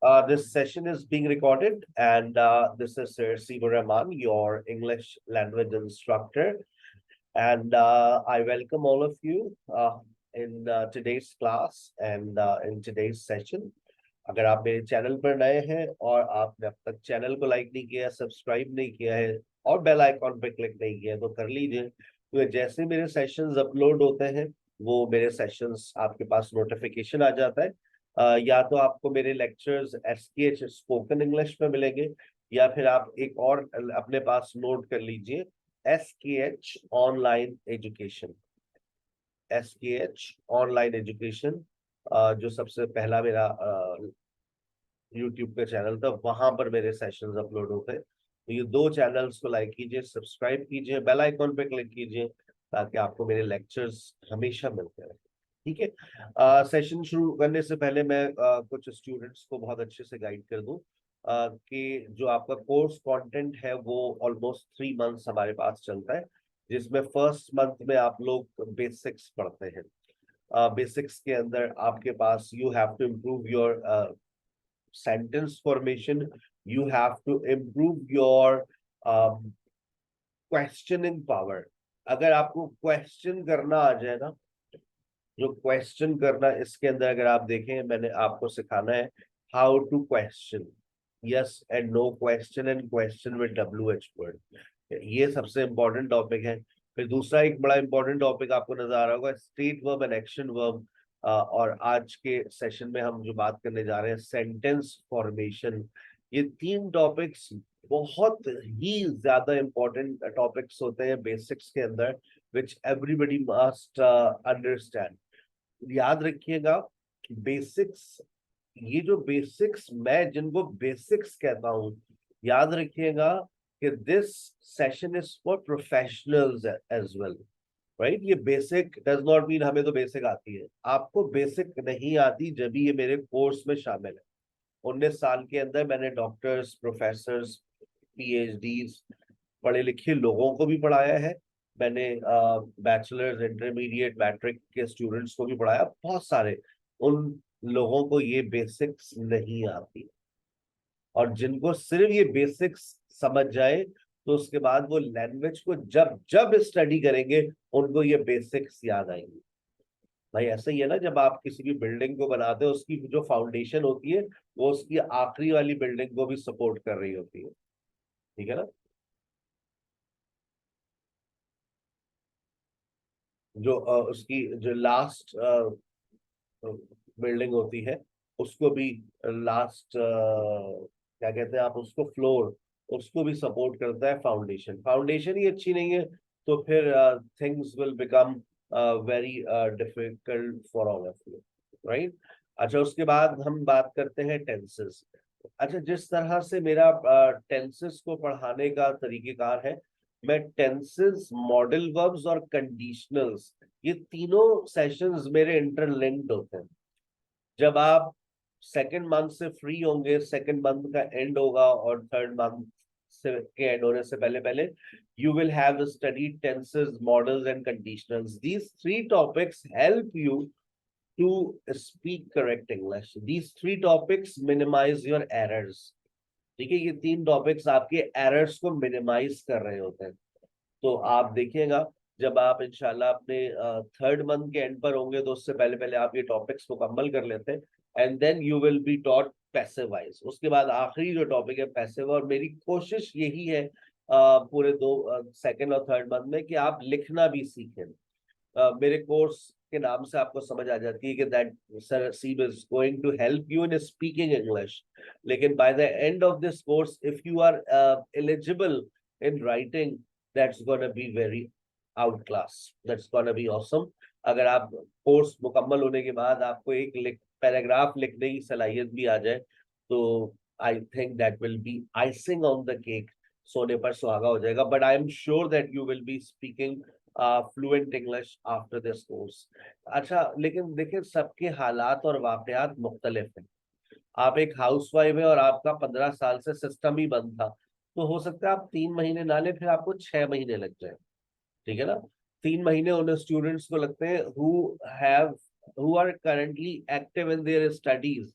This session is being recorded, and this is Sir Sibur Rahman, your English language instructor. And I welcome all of you in today's class and in today's session. अगर आप मेरे channel पर नए हैं और आपने अब तक चैनल को लाइक नहीं किया, सब्सक्राइब नहीं किया है और बेल आइकॉन पे क्लिक नहीं किया है, तो कर लीजिए। तो जैसे मेरे सेशंस अपलोड होते हैं, वो मेरे सेशंस आपके पास नोटिफिकेशन आ जाता है। या तो आपको मेरे लेक्चर्स SKH स्पोकन इंग्लिश में मिलेंगे, या फिर आप एक और अपने पास नोट कर लीजिए, SKH online education. SKH online education जो सबसे पहला मेरा यूट्यूब का चैनल था, वहां पर मेरे सेशंस अपलोड होते हैं। तो ये दो चैनल्स को लाइक कीजिए, सब्सक्राइब कीजिए, बेल आइकॉन पे क्लिक कीजिए, ताकि आपको मेरे लेक्चर्स हमेशा मिलते रहे। ठीक है। सेशन शुरू करने से पहले मैं कुछ स्टूडेंट्स को बहुत अच्छे से गाइड कर दूं कि जो आपका कोर्स कंटेंट है वो ऑलमोस्ट 3 मंथ्स हमारे पास चलता है, जिसमें फर्स्ट मंथ में आप लोग बेसिक्स पढ़ते हैं। बेसिक्स के अंदर आपके पास you have to improve your sentence formation, you have to improve your questioning power. अगर आपको क्वेश्चन करना आ जाए ना, जो क्वेश्चन करना, इसके अंदर अगर आप देखें, मैंने आपको सिखाना है how to question, yes and no question and question with WH word. ये सबसे इंपॉर्टेंट टॉपिक है। फिर दूसरा एक बड़ा इंपॉर्टेंट टॉपिक आपको नजर आ रहा होगा, state verb and action verb. और आज के सेशन में हम जो बात करने जा रहे हैं, सेंटेंस फॉर्मेशन। ये तीन टॉपिक्स बहुत ही ज्यादा इंपॉर्टेंट टॉपिक्स होते हैं बेसिक्स के अंदर, विच एवरीबडी मस्ट अंडरस्टैंड। याद रखिएगा, बेसिक्स, ये जो बेसिक्स, मैं जिनको बेसिक्स कहता हूं, याद रखिएगा कि this session is for professionals as well, right. ये बेसिक डज नॉट मीन हमें तो बेसिक आती है, आपको बेसिक नहीं आती जब ये मेरे कोर्स में शामिल है। 19 साल के अंदर मैंने डॉक्टर्स, प्रोफेसर्स, PhDs, पढ़े लिखे लोगों को भी पढ़ाया है। मैंने बैचलर्स, इंटरमीडिएट, मैट्रिक के स्टूडेंट्स को भी पढ़ाया, बहुत सारे। उन लोगों को ये बेसिक्स नहीं आती, और जिनको सिर्फ ये बेसिक्स समझ जाए, तो उसके बाद वो लैंग्वेज को जब जब स्टडी करेंगे, उनको ये बेसिक्स याद आएंगे। भाई ऐसा ही है ना, जब आप किसी भी बिल्डिंग को बनाते हो, उसकी जो फाउंडेशन होती है, वो उसकी आखिरी वाली बिल्डिंग को भी सपोर्ट कर रही होती है। ठीक है ना। जो उसकी जो लास्ट बिल्डिंग होती है, उसको भी लास्ट क्या कहते हैं आप उसको, फ्लोर, उसको भी सपोर्ट करता है फाउंडेशन। फाउंडेशन ही अच्छी नहीं है, तो फिर things will become very difficult for all of you, right. अच्छा, उसके बाद हम बात करते हैं टेंसेस। अच्छा, जिस तरह से मेरा टेंसेस को पढ़ाने का तरीकेकार है, मैं टेंसेस, मॉडल वर्ब्स और कंडीशनल्स, ये तीनों सेशंस मेरे इंटरलिंक्ड होते हैं। जब आप सेकंड मंथ से फ्री होंगे, सेकंड मंथ का एंड होगा और थर्ड मंथ से के एंड होने से पहले पहले, you will have studied tenses, models and conditionals. These three topics help you to speak correct English. These three topics minimize your errors. ठीक है, ये तीन टॉपिक्स आपके एरर्स को मिनिमाइज कर रहे होते हैं। तो आप देखिएगा, जब आप इंशाल्लाह अपने थर्ड मंथ के एंड पर होंगे, तो उससे पहले पहले आप ये टॉपिक्स मुकम्मल कर लेते हैं, and then you will be taught passive wise. उसके बाद आखिरी जो टॉपिक है पैसिव, और मेरी कोशिश यही है पूरे दो सेकंड और थर्ड मंथ में कि आप लिखना भी सीखें। मेरे कोर्स के नाम से आपको समझ आ जाती है कि that sir Seeb is going to help you in speaking English. लेकिन by the end of this course, if you are eligible in writing, that's gonna be very outclass, that's gonna be awesome। अगर आप course मुकम्मल होने के बाद आपको एक paragraph लिखने की सलाहियत भी आ जाए, तो I think that will be icing on the cake, सोने पर सुहागा हो जाएगा। But I am sure that you will be speaking fluent English after this course. अच्छा, लेकिन देखिए, सबके हालात और वाकयात मुख्तलिफ हैं। आप एक हाउसवाइफ है और आपका 15 साल से सिस्टम ही बंद था, तो हो सकता है आप 3 महीने ना ले, फिर आपको 6 महीने लग जाए। ठीक है ना। 3 महीने उन स्टूडेंट्स को लगते हैं who have, who are currently active in their studies,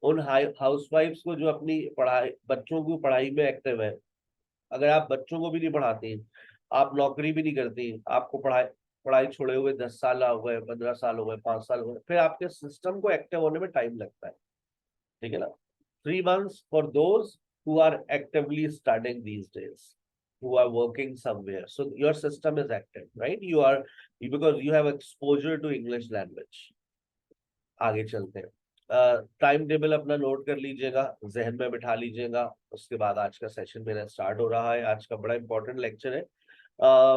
उन हाउसवाइफ्स को जो अपनी पढ़ाई, बच्चों की पढ़ाई में एक्टिव है, अगर आप बच्चों को भी नहीं पढ़ाती, आप नौकरी भी नहीं करती, आपको पढ़ाई पढ़ाई छोड़े हुए 10 साल हो गए, 15 साल हो गए, 5 साल हो गए, फिर आपके सिस्टम को एक्टिव होने में टाइम लगता है, ठीक है ना। 3 months for those who are actively studying these days, who are working somewhere, so your system is active, right? You are, because you have exposure to English language. आगे चलते हैं, टाइम टेबल अपना note कर लीजिएगा, जहन में बिठा लीजिएगा। उसके बाद आज का सेशन मेरा स्टार्ट हो रहा है। आज का बड़ा इंपॉर्टेंट लेक्चर है।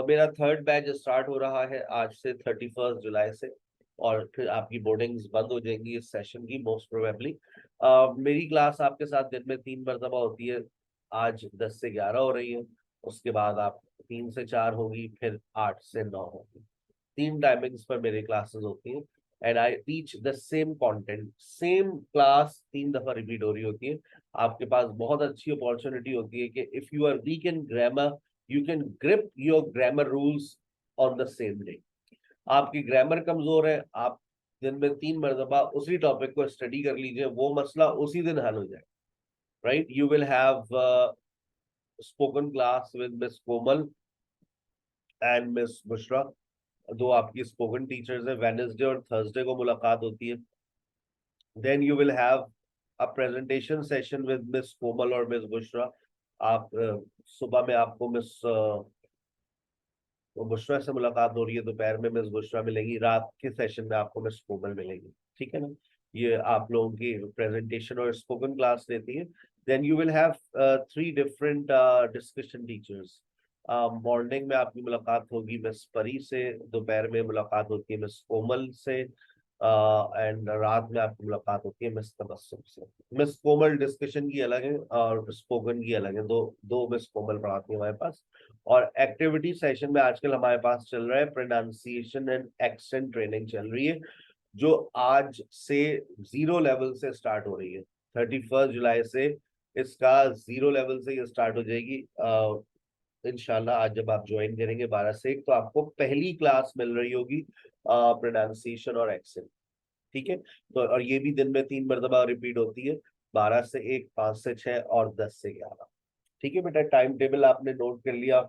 मेरा 3rd बैच स्टार्ट हो रहा है आज से 31 जुलाई से, और फिर आपकी बोर्डिंग्स बंद हो जाएंगी इस सेशन की मोस्ट प्रोबेबली। मेरी क्लास आपके साथ दिन में 3 मरतबा होती है। आज 10 से 11 हो रही है, उसके बाद आप 3 से 4 होगी, फिर 8 से 9 होगी। 3 टाइमिंग्स पर मेरी क्लासेस होती हैं, and I teach the same content, same class 3 दफा रिपीट हो रही होती है। आपके पास बहुत अच्छी अपॉर्चुनिटी होती है कि if you are weak in grammar, you can grip your grammar rules on the same day. आपकी ग्रामर कमजोर है, आप दिन में 3 मरतबा उसी टॉपिक को स्टडी कर लीजिए, वो मसला उसी दिन हल हो जाए, right. You will have spoken class with miss Komal and miss Bushra, दो आपकी स्पोकन टीचर्स है। वेडनेसडे और थर्सडे को मुलाकात होती है। Then you will have a presentation session with miss Komal और मिस बुशरा। आप सुबह में आपको मिस बुशरा से मुलाकात हो रही है, दोपहर में मिस बुशरा मिलेगी, रात के सेशन में आपको मिस कोमल मिलेगी, ठीक है ना। ये आप लोगों की प्रेजेंटेशन और स्पोकन क्लास लेती है। Then you will have 3 different discussion teachers. Morning में आपकी मुलाकात होगी मिस परी से, दोपहर में मुलाकात होती है मिस कोमल से, एंड रात में आपकी मुलाकात होती है मिस तबस्सुम से। मिस कोमल डिस्कशन की अलग है और स्पोकन की अलग है, दो दो मिस कोमल पढ़ाती है हमारे पास। और एक्टिविटी सेशन में आजकल हमारे पास चल रहा है प्रोनाउंसिएशन एंड एक्सेंट ट्रेनिंग चल रही है, जो आज से 0 लेवल से स्टार्ट हो रही है। 31 जुलाई से इसका 0 लेवल से ये स्टार्ट हो जाएगी। इंशाल्लाह आज जब आप ज्वाइन करेंगे 12 से 1, तो आपको पहली क्लास मिल रही होगी प्रोनाउंसिएशन और एक्सेंट, ठीक है। तो और ये भी दिन में 3 मरतबा रिपीट होती है, 12 से 1, 5 से 6 और 10 से 11, ठीक है बेटा। टाइम टेबल आपने नोट कर लिया।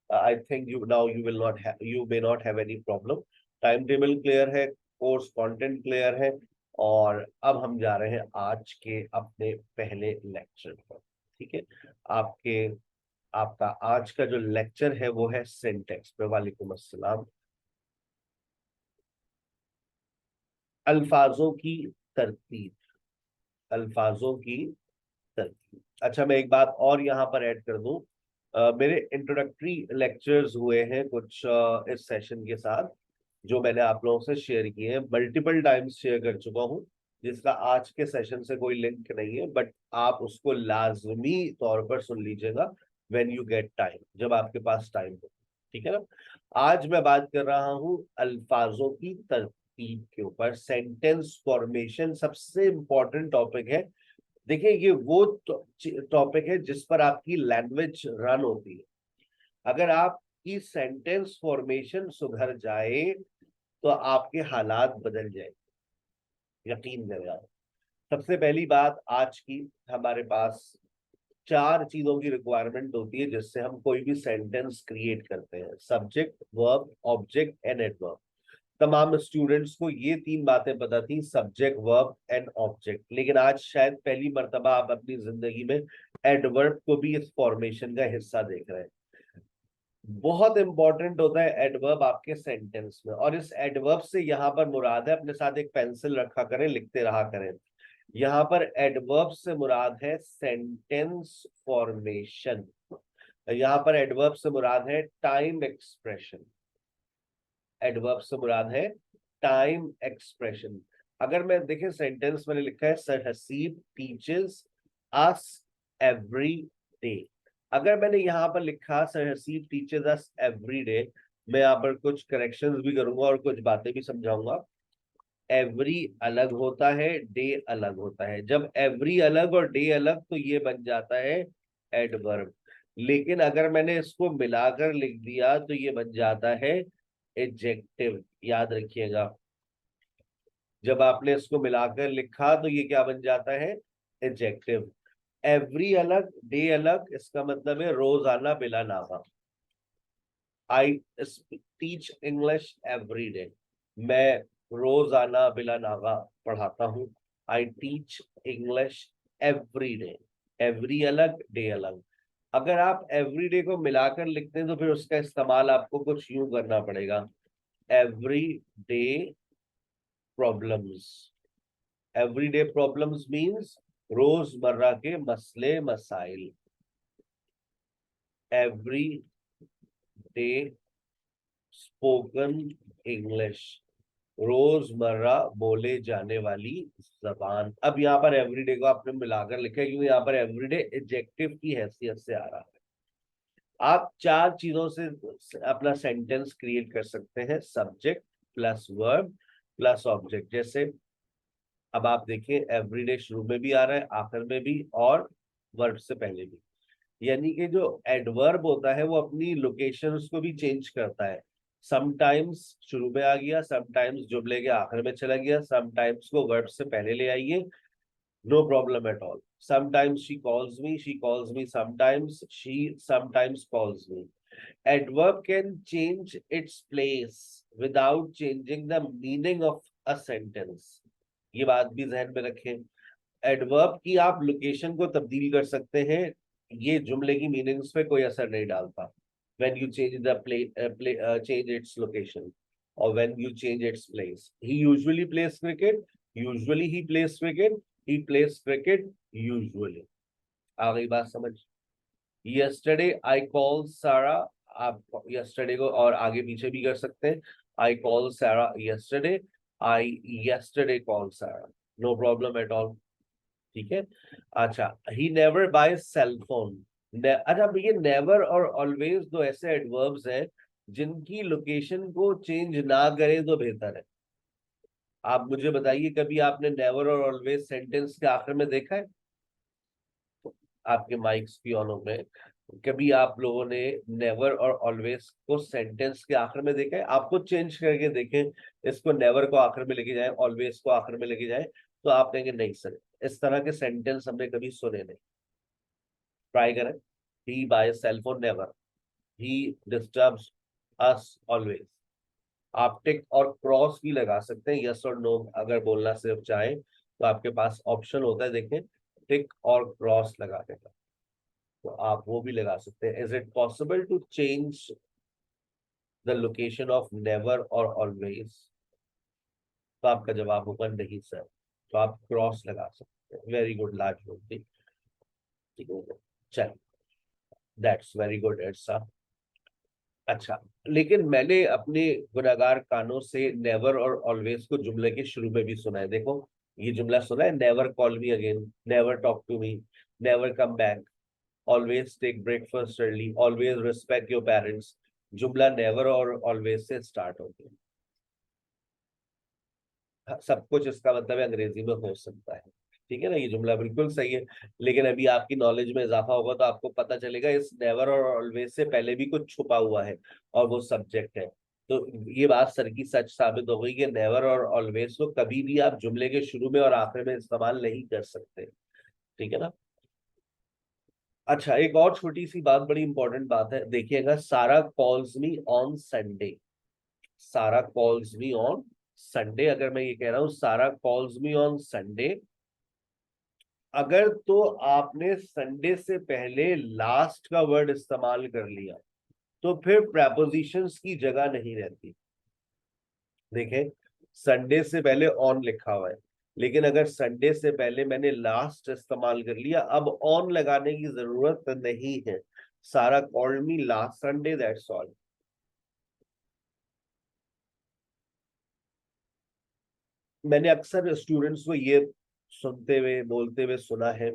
I think you now you will not you may not have any problem. Time table clear है, कोर्स कंटेंट क्लियर है, और अब हम जा रहे हैं आज के अपने पहले लेक्चर पर, ठीक है। आपके आपका आज का जो लेक्चर है वो है सिंटेक्स पे। वालेकुम अस्सलाम। अल्फाजों की तरतीब, अल्फाजों की तरतीब। अच्छा, मैं एक बात और यहाँ पर ऐड कर दूं। मेरे इंट्रोडक्टरी लेक्चर्स हुए हैं कुछ इस सेशन के साथ, जो मैंने आप लोगों से शेयर किए हैं, मल्टीपल टाइम्स शेयर कर चुका हूँ, जिसका आज के सेशन से कोई लिंक नहीं है, बट आप उसको लाजमी तौर पर सुन लीजिएगा व्हेन यू गेट टाइम, जब आपके पास टाइम हो, ठीक है ना। आज मैं बात कर रहा हूँ अल्फाजों की तरतीब के ऊपर। सेंटेंस फॉर्मेशन सबसे इंपॉर्टेंट टॉपिक है। देखिए, ये वो टॉपिक है जिस पर आपकी लैंग्वेज रन होती है। अगर आपकी सेंटेंस फॉर्मेशन सुधर जाए तो आपके हालात बदल जाए, यकीन करें आप। सबसे पहली बात, आज की हमारे पास 4 चीजों की रिक्वायरमेंट होती है जिससे हम कोई भी सेंटेंस क्रिएट करते हैं: subject, verb, object and adverb. तमाम स्टूडेंट्स को ये 3 बातें पता थी, सब्जेक्ट, वर्ब एंड ऑब्जेक्ट, लेकिन आज शायद पहली मर्तबा आप अपनी जिंदगी में एडवर्ब को भी इस फॉर्मेशन का हिस्सा देख रहे हैं। बहुत इंपॉर्टेंट होता है एडवर्ब आपके सेंटेंस में, और इस एडवर्ब से यहाँ पर मुराद है, अपने साथ एक पेंसिल रखा करें, लिखते रहा करें। यहाँ पर एडवर्ब से मुराद है सेंटेंस फॉर्मेशन। यहाँ पर एडवर्ब से मुराद है टाइम एक्सप्रेशन। एडवर्ब से मुराद है टाइम एक्सप्रेशन। अगर मैं देखें, सेंटेंस मैंने लिखा है sir Haseeb teachers us every day. अगर मैंने यहाँ पर लिखा sir Haseeb teachers us every day, मैं यहाँ पर कुछ करेक्शंस भी करूंगा और कुछ बातें भी समझाऊंगा। एवरी अलग होता है, डे अलग होता है। जब एवरी अलग और डे अलग, तो ये बन जाता है एडवर्ब। लेकिन अगर मैंने इसको मिलाकर लिख दिया तो ये बन जाता है एडजेक्टिव। याद रखिएगा, जब आपने इसको मिलाकर लिखा तो ये क्या बन जाता है, एडजेक्टिव। एवरी अलग, डे अलग, इसका मतलब है रोज आना बिला Naga. I teach English every day, मैं रोज आना बिला नागा पढ़ाता हूँ। I teach English every day, every अलग, डे अलग। अगर आप एवरी डे को मिलाकर लिखते हैं तो फिर उसका इस्तेमाल आपको कुछ यूं करना पड़ेगा, every day problems. Every day problems means रोजमर्रा के मसले मसाइल। एवरी डे स्पोकन इंग्लिश, रोजमर्रा बोले जाने वाली जबान। अब यहाँ पर एवरीडे को आपने मिलाकर लिखा है क्योंकि यहाँ पर एवरीडे एडजेक्टिव की हैसियत से आ रहा है। आप चार चीजों से अपना सेंटेंस क्रिएट कर सकते हैं, subject plus verb plus object. जैसे अब आप देखिए एवरीडे शुरू में भी आ रहा है, आखिर में भी, और वर्ब से पहले भी। यानी कि जो एडवर्ब होता है वो अपनी लोकेशन को भी चेंज करता है। समटाइम्स शुरू में आ गया, समटाइम्स जुमले के आखिर में चला गया, समटाइम्स को वर्ब से पहले ले आइए, no problem at all. Sometimes she calls me, sometimes she sometimes calls me. Adverb can change its place without changing the meaning of a sentence. ये बात भी जहन में रखें, एडवर्ब की आप लोकेशन को तब्दील कर सकते हैं, ये जुमले की मीनिंग्स पे कोई असर नहीं डालता। when you change the change its location or when you change its place. He usually plays cricket, usually he plays cricket, he plays cricket usually। आ गई बात समझ। yesterday I called Sarah, आप yesterday को और आगे पीछे भी कर सकते हैं। I called Sarah yesterday, I yesterday called Sarah, no problem at all। ठीक है। अच्छा, he never buy cell phone. अच्छा, ये नेवर और ऑलवेज दो ऐसे एडवर्ब्स हैं जिनकी लोकेशन को चेंज ना करें तो बेहतर है। आप मुझे बताइए कभी आपने नेवर और ऑलवेज सेंटेंस के आखिर में देखा है? आपके माइक्स की ऑनों में कभी आप लोगों ने नेवर और ऑलवेज को सेंटेंस के आखिर में देखा है? आपको चेंज करके देखें, इसको नेवर को आखिर में लेके जाए, ऑलवेज को आखिर में लेके जाए, तो आप कहेंगे नहीं सर, इस तरह के सेंटेंस हमने कभी सुने नहीं। ट्राई करें। ही बाय सेल फोन नेवर, ही डिस्टर्ब्स अस ऑलवेज। आप टिक और क्रॉस भी लगा सकते हैं, यस और नो अगर बोलना सिर्फ चाहे तो आपके पास ऑप्शन होता है, देखें, टिक और क्रॉस लगाने का, तो आप वो भी लगा सकते हैं। Is it possible to change the location of never और ऑलवेज? तो आपका जवाब होगा नहीं सर, तो आप क्रॉस लगा सकते हैं। वेरी गुड लाजवाब, ठीक है, चल, दैट्स वेरी गुड एड्सा। अच्छा, लेकिन मैंने अपने गुनाहगार कानों से नेवर और ऑलवेज को जुमले के शुरू में भी सुना है। देखो, ये जुमला सुना है, never call me again, never talk to me, never come back, always take breakfast early, always respect your parents. जुमला नेवर और ऑलवेज से स्टार्ट होती है। सब कुछ इसका मतलब है अंग्रेजी में हो सकता है, ठीक है ना, ये जुमला बिल्कुल सही है। लेकिन अभी आपकी नॉलेज में इजाफा होगा तो आपको पता चलेगा इस नेवर और ऑलवेज से पहले भी कुछ छुपा हुआ है, और वो सब्जेक्ट है। तो ये बात सर की सच साबित हो गई कि नेवर और ऑलवेज को कभी भी आप जुमले के शुरू में और आखिर में इस्तेमाल नहीं कर सकते, ठीक है ना। अच्छा, एक और छोटी सी बात, बड़ी इंपॉर्टेंट बात है, देखिएगा, सारा कॉल्स मी ऑन संडे, सारा कॉल्स मी ऑन संडे। अगर मैं ये कह रहा हूँ सारा कॉल्स मी ऑन संडे, अगर तो आपने संडे से पहले लास्ट का वर्ड इस्तेमाल कर लिया तो फिर प्रेपोजिशंस की जगह नहीं रहती। देखें, संडे से पहले ऑन लिखा हुआ है, लेकिन अगर संडे से पहले मैंने लास्ट इस्तेमाल कर लिया, अब ऑन लगाने की जरूरत नहीं है। सारा called me last Sunday, that's all. मैंने अक्सर स्टूडेंट्स को ये सुनते हुए बोलते हुए सुना है,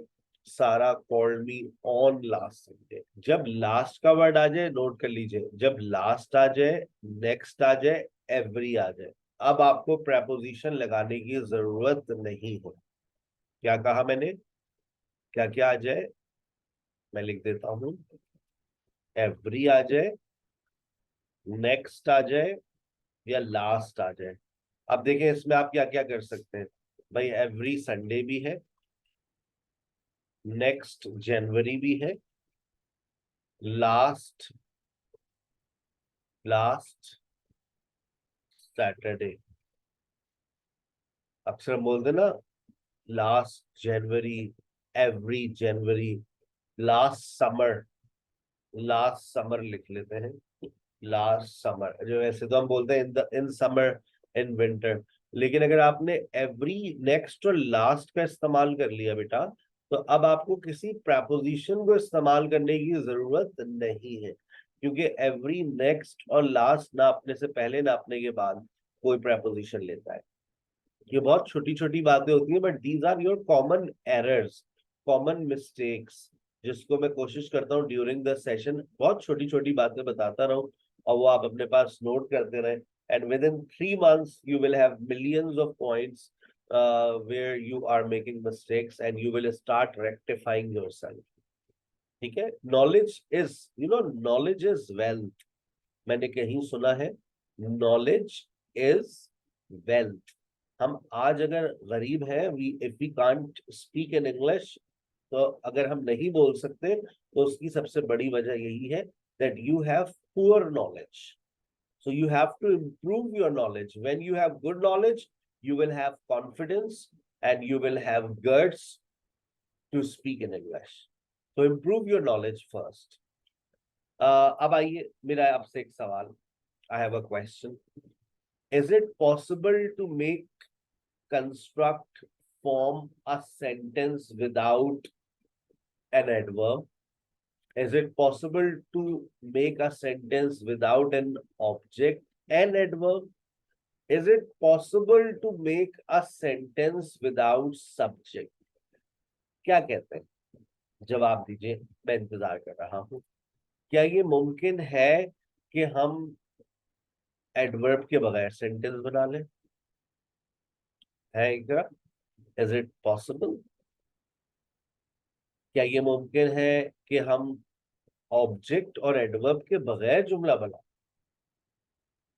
सारा called me on last Sunday. जब लास्ट का वर्ड आ जाए, नोट कर लीजिए, जब लास्ट आ जाए, नेक्स्ट आ जाए, एवरी आ जाए, अब आपको प्रेपोजिशन लगाने की जरूरत नहीं है। क्या कहा मैंने? क्या क्या आ जाए? मैं लिख देता हूं, एवरी आ जाए, नेक्स्ट आ जाए, या लास्ट आ जाए। अब देखें इसमें आप क्या क्या कर सकते हैं भाई, एवरी संडे भी है, नेक्स्ट जनवरी भी है, लास्ट लास्ट सैटरडे। अक्सर बोलते ना लास्ट जनवरी, एवरी जनवरी, लास्ट समर लिख लेते हैं, लास्ट समर। जो वैसे तो हम बोलते हैं इन समर, इन विंटर, लेकिन अगर आपने एवरी, नेक्स्ट और लास्ट का इस्तेमाल कर लिया बेटा, तो अब आपको किसी प्रपोजिशन को इस्तेमाल करने की जरूरत नहीं है, क्योंकि एवरी, नेक्स्ट और लास्ट नापने से पहले, नापने के बाद कोई प्रपोजिशन लेता है। ये बहुत छोटी छोटी बातें होती हैं, but these are your common errors, common mistakes, जिसको मैं कोशिश करता हूँ ड्यूरिंग द सेशन बहुत छोटी छोटी बातें बताता रहूं, और वो आप अपने पास नोट करते रहें, and with in 3 months you will have millions of points where you are making mistakes and you will start rectifying yourself. ठीक है, knowledge is, knowledge is wealth. मैंने कहीं सुना है, नॉलेज इज वेल्थ। हम आज अगर गरीब हैं, we if we can't speak in English, तो अगर हम नहीं बोल सकते, तो उसकी सबसे बड़ी वजह यही है that you have poor knowledge. So you have to improve your knowledge. When you have good knowledge, you will have confidence and you will have guts to speak in English. So improve your knowledge first. अब आइए, मेरा आपसे एक सवाल, I have a question. Is it possible to construct, form a sentence without an adverb? Is it possible to make a sentence without an object and adverb? Is it possible to make a sentence without subject? क्या कहते हैं? जवाब दीजिए, मैं इंतजार कर रहा हूं। क्या ये मुमकिन है कि हम एडवर्ब के बगैर सेंटेंस बना लें? है क्या? Is it possible? क्या ये मुमकिन है कि हम ऑब्जेक्ट और एडवर्ब के बगैर जुमला बना?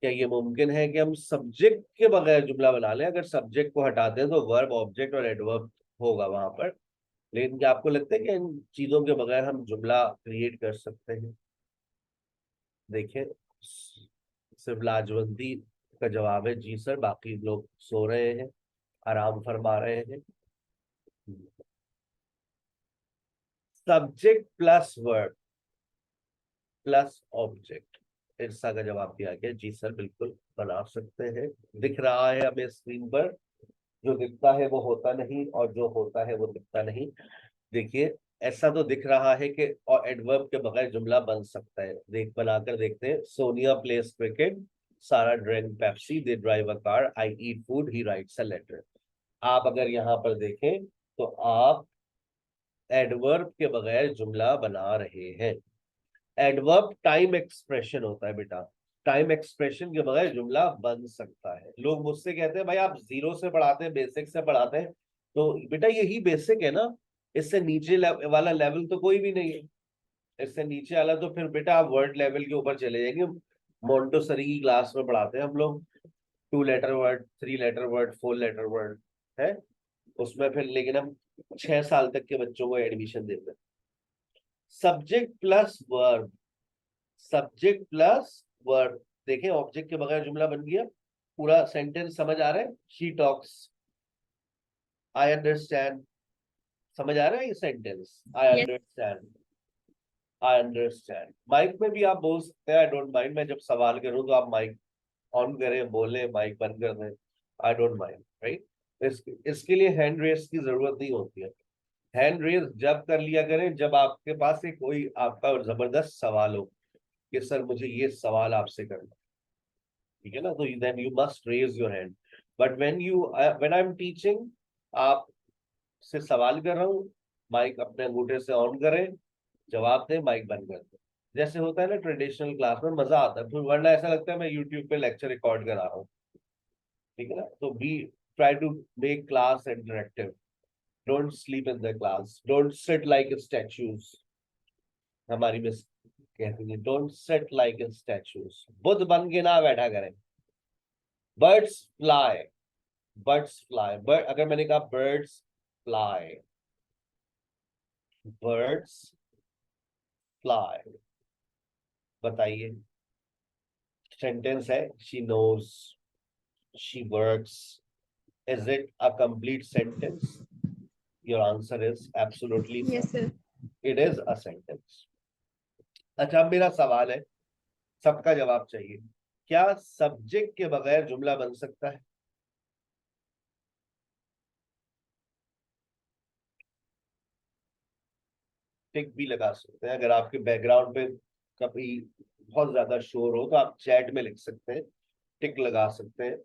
क्या ये मुमकिन है कि हम सब्जेक्ट के बगैर जुमला बना लें? अगर सब्जेक्ट को हटाते हैं तो वर्ब, ऑब्जेक्ट और एडवर्ब होगा वहां पर। लेकिन क्या आपको लगता है कि इन चीजों के बगैर हम जुमला क्रिएट कर सकते हैं? देखिए, सिर्फ लाजवंती का जवाब है जी सर, बाकी लोग सो रहे हैं, आराम फरमा रहे हैं। Subject plus verb plus object, ईर्षा का जवाब दिया गया, जी सर बिल्कुल बना सकते हैं। दिख रहा है हमें स्क्रीन पर, जो दिखता है वो होता नहीं, और जो होता है वो दिखता नहीं। देखिए, ऐसा तो दिख रहा है कि और एडवर्ब के बगैर जुमला बन सकता है। बनाकर देखते हैं। Sonia plays cricket, Sara drink Pepsi, they drive a car, I eat food, he writes a letter. आप अगर यहाँ पर देखें तो आप एडवर्ब के बगैर जुमला बना रहे हैं। एडवर्ब टाइम एक्सप्रेशन होता है बेटा, टाइम एक्सप्रेशन के बगैर जुमला बन सकता है। लोग मुझसे कहते हैं भाई आप जीरो से पढ़ाते हैं, बेसिक से पढ़ाते हैं, तो बेटा यही बेसिक है ना, इससे नीचे वाला लेवल तो कोई भी नहीं है। इससे नीचे वाला तो फिर बेटा आप वर्ड लेवल के ऊपर चले जाएंगे। मोंटेसरी की क्लास में पढ़ाते हैं हम लोग, 2 letter word, 3 letter word, 4 letter word है उसमें फिर, लेकिन हम 6 साल तक के बच्चों को एडमिशन देते हैं। Subject plus verb, subject plus verb. देखें, ऑब्जेक्ट के बगैर जुमला बन गया, पूरा सेंटेंस समझ आ रहा है? शी टॉक्स, आई अंडरस्टैंड, समझ आ रहा है ये sentence? I understand, I understand. Mic में भी आप बोल सकते हैं, आई डोंट माइंड। मैं जब सवाल करूं तो आप माइक ऑन करें, बोले, माइक बंद कर दें, आई डोंट माइंड, राइट? इसके लिए हैंड रेस की जरूरत नहीं होती है। हैंड रेस जब कर लिया करें जब आपके पास एक कोई आपका जबरदस्त सवाल हो कि सर मुझे ये सवाल आपसे करना, ठीक है ना, तो then you must raise your hand. But when I am teaching, आप से सवाल कर रहा हूँ, माइक अपने अंगूठे से ऑन करें, जवाब दें, माइक बंद कर दें। जैसे होता है ना ट्रेडिशनल क्लास में, मजा आता है, फिर वरना ऐसा लगता है मैं यूट्यूब पे लेक्चर रिकॉर्ड करा रहा हूँ, ठीक है ना। तो be try to make class interactive, don't sleep in the class, don't sit like statues. हमारी मिस कहती है don't sit like statues, Buddha बन के ना बैठा करें, birds fly, birds fly, bird, अगर मैंने कहा बर्ड्स फ्लाई, बर्ड्स फ्लाई, बताइए, सेंटेंस है, she knows, she works, is it a complete sentence? Your answer is absolutely yes sir, sir. It is a sentence. अच्छा, अब मेरा सवाल है, सबका जवाब चाहिए, क्या सब्जेक्ट के बगैर जुमला बन सकता है? टिक भी लगा सकते हैं, अगर आपके बैकग्राउंड पे कभी बहुत ज्यादा शोर हो तो आप चैट में लिख सकते हैं, टिक लगा सकते हैं,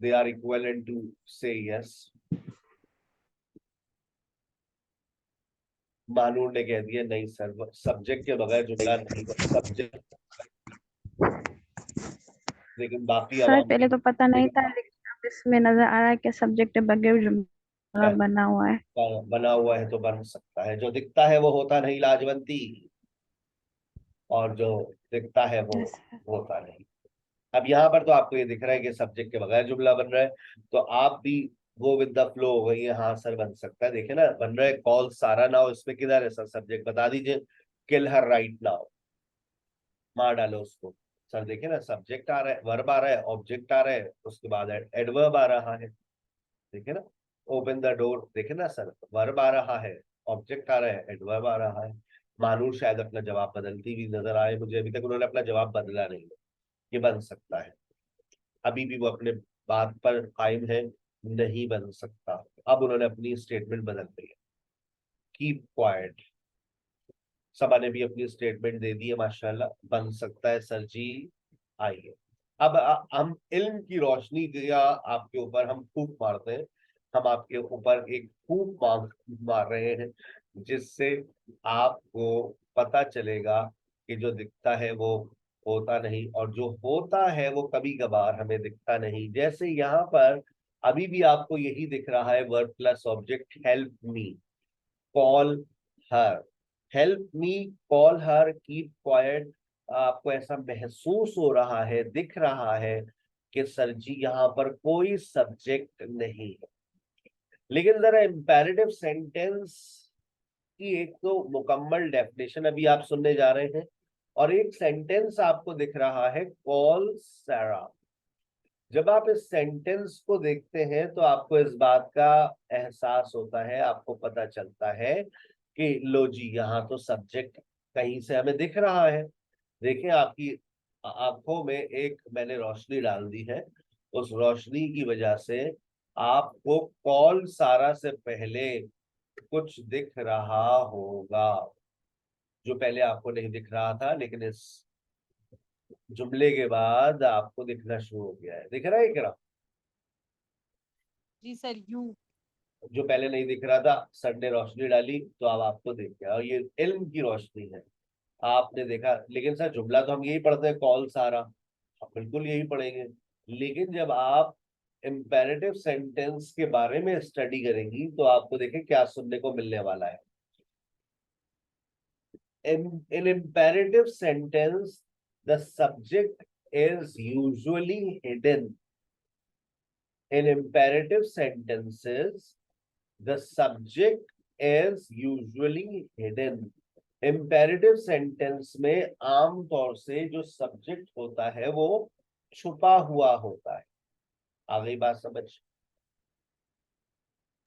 दे आर इक्विवेलेंट टू से यस। मानूर ने कह दिया नहीं सर, सब्जेक्ट के बगैर जुमला नहीं बन, सब्जेक्ट, लेकिन बाकी सर आवाम पहले तो पता नहीं था, लेकिन अब इसमें नजर आ रहा है कि सब्जेक्ट बगैर जुमला बना हुआ है। बना हुआ है तो बन सकता है, जो दिखता है वो होता नहीं लाजवंती, और जो दिखता है वो यस सर। होता नहीं। अब यहाँ पर तो आपको ये दिख रहा है कि सब्जेक्ट के बगैर जुमला बन रहा है, तो आप भी गो विद द फ्लो हो गई है, हाँ सर बन सकता है, देखिए ना बन रहा है, कॉल सारा नाउ, इसमें किधर है सर सब्जेक्ट, बता दीजिए, किल हर राइट नाउ, मार डालो उसको। सर देखिए ना, सब्जेक्ट आ रहा है, वर्ब आ रहा है, ऑब्जेक्ट आ रहा है, उसके बाद एडवर्ब आ रहा है, देखिए ना, ओपन द डोर, देखिए ना सर, वर्ब आ रहा है, ऑब्जेक्ट आ रहा है, एडवर्ब आ रहा है। मानूर शायद अपना जवाब बदलती हुई नजर आए मुझे, अभी तक उन्होंने अपना जवाब बदला नहीं है, ये बन सकता है, अभी भी वो अपने बात पर कायम है, नहीं बन सकता, अब उन्होंने अपनी स्टेटमेंट बदल दी है, कीप क्वाइट। सबा ने भी अपनी स्टेटमेंट दे दी है, माशाल्लाह, बन सकता है सर जी। आइए, अब हम इल्म की रोशनी या आपके ऊपर हम फूंक मारते हैं, हम आपके ऊपर एक फूंक मार रहे हैं, जिससे आपको पता चलेगा कि जो दिखता है वो होता नहीं, और जो होता है वो कभी कभार हमें दिखता नहीं। जैसे यहाँ पर अभी भी आपको यही दिख रहा है, verb plus object, help me, call her, help me, call her, keep quiet. आपको ऐसा महसूस हो रहा है, दिख रहा है कि सर जी यहाँ पर कोई सब्जेक्ट नहीं है, लेकिन जरा इंपेरेटिव सेंटेंस की एक तो मुकम्मल डेफिनेशन अभी आप सुनने जा रहे हैं, और एक सेंटेंस आपको दिख रहा है, कॉल सारा। जब आप इस सेंटेंस को देखते हैं तो आपको इस बात का एहसास होता है, आपको पता चलता है कि लो जी, यहाँ तो सब्जेक्ट कहीं से हमें दिख रहा है। देखिए, आपकी आंखों में एक मैंने रोशनी डाल दी है, उस रोशनी की वजह से आपको कॉल सारा से पहले कुछ दिख रहा होगा, जो पहले आपको नहीं दिख रहा था, लेकिन इस जुमले के बाद आपको दिखना शुरू हो गया है। दिख रहा है क्या? जी सर, यू। जो पहले नहीं दिख रहा था, सर ने रोशनी डाली तो अब आपको दिख गया, और ये इल्म की रोशनी है, आपने देखा। लेकिन सर जुमला तो हम यही पढ़ते हैं, कॉल सारा, हम बिल्कुल यही पढ़ेंगे, लेकिन जब आप इम्पेरेटिव सेंटेंस के बारे में स्टडी करेंगी तो आपको देखें क्या सुनने को मिलने वाला है। in imperative sentence, the subject is usually hidden. In imperative sentences, the subject is usually hidden. Imperative sentence में आम तौर से जो सब्जेक्ट होता है वो छुपा हुआ होता है। आ गई बात समझ?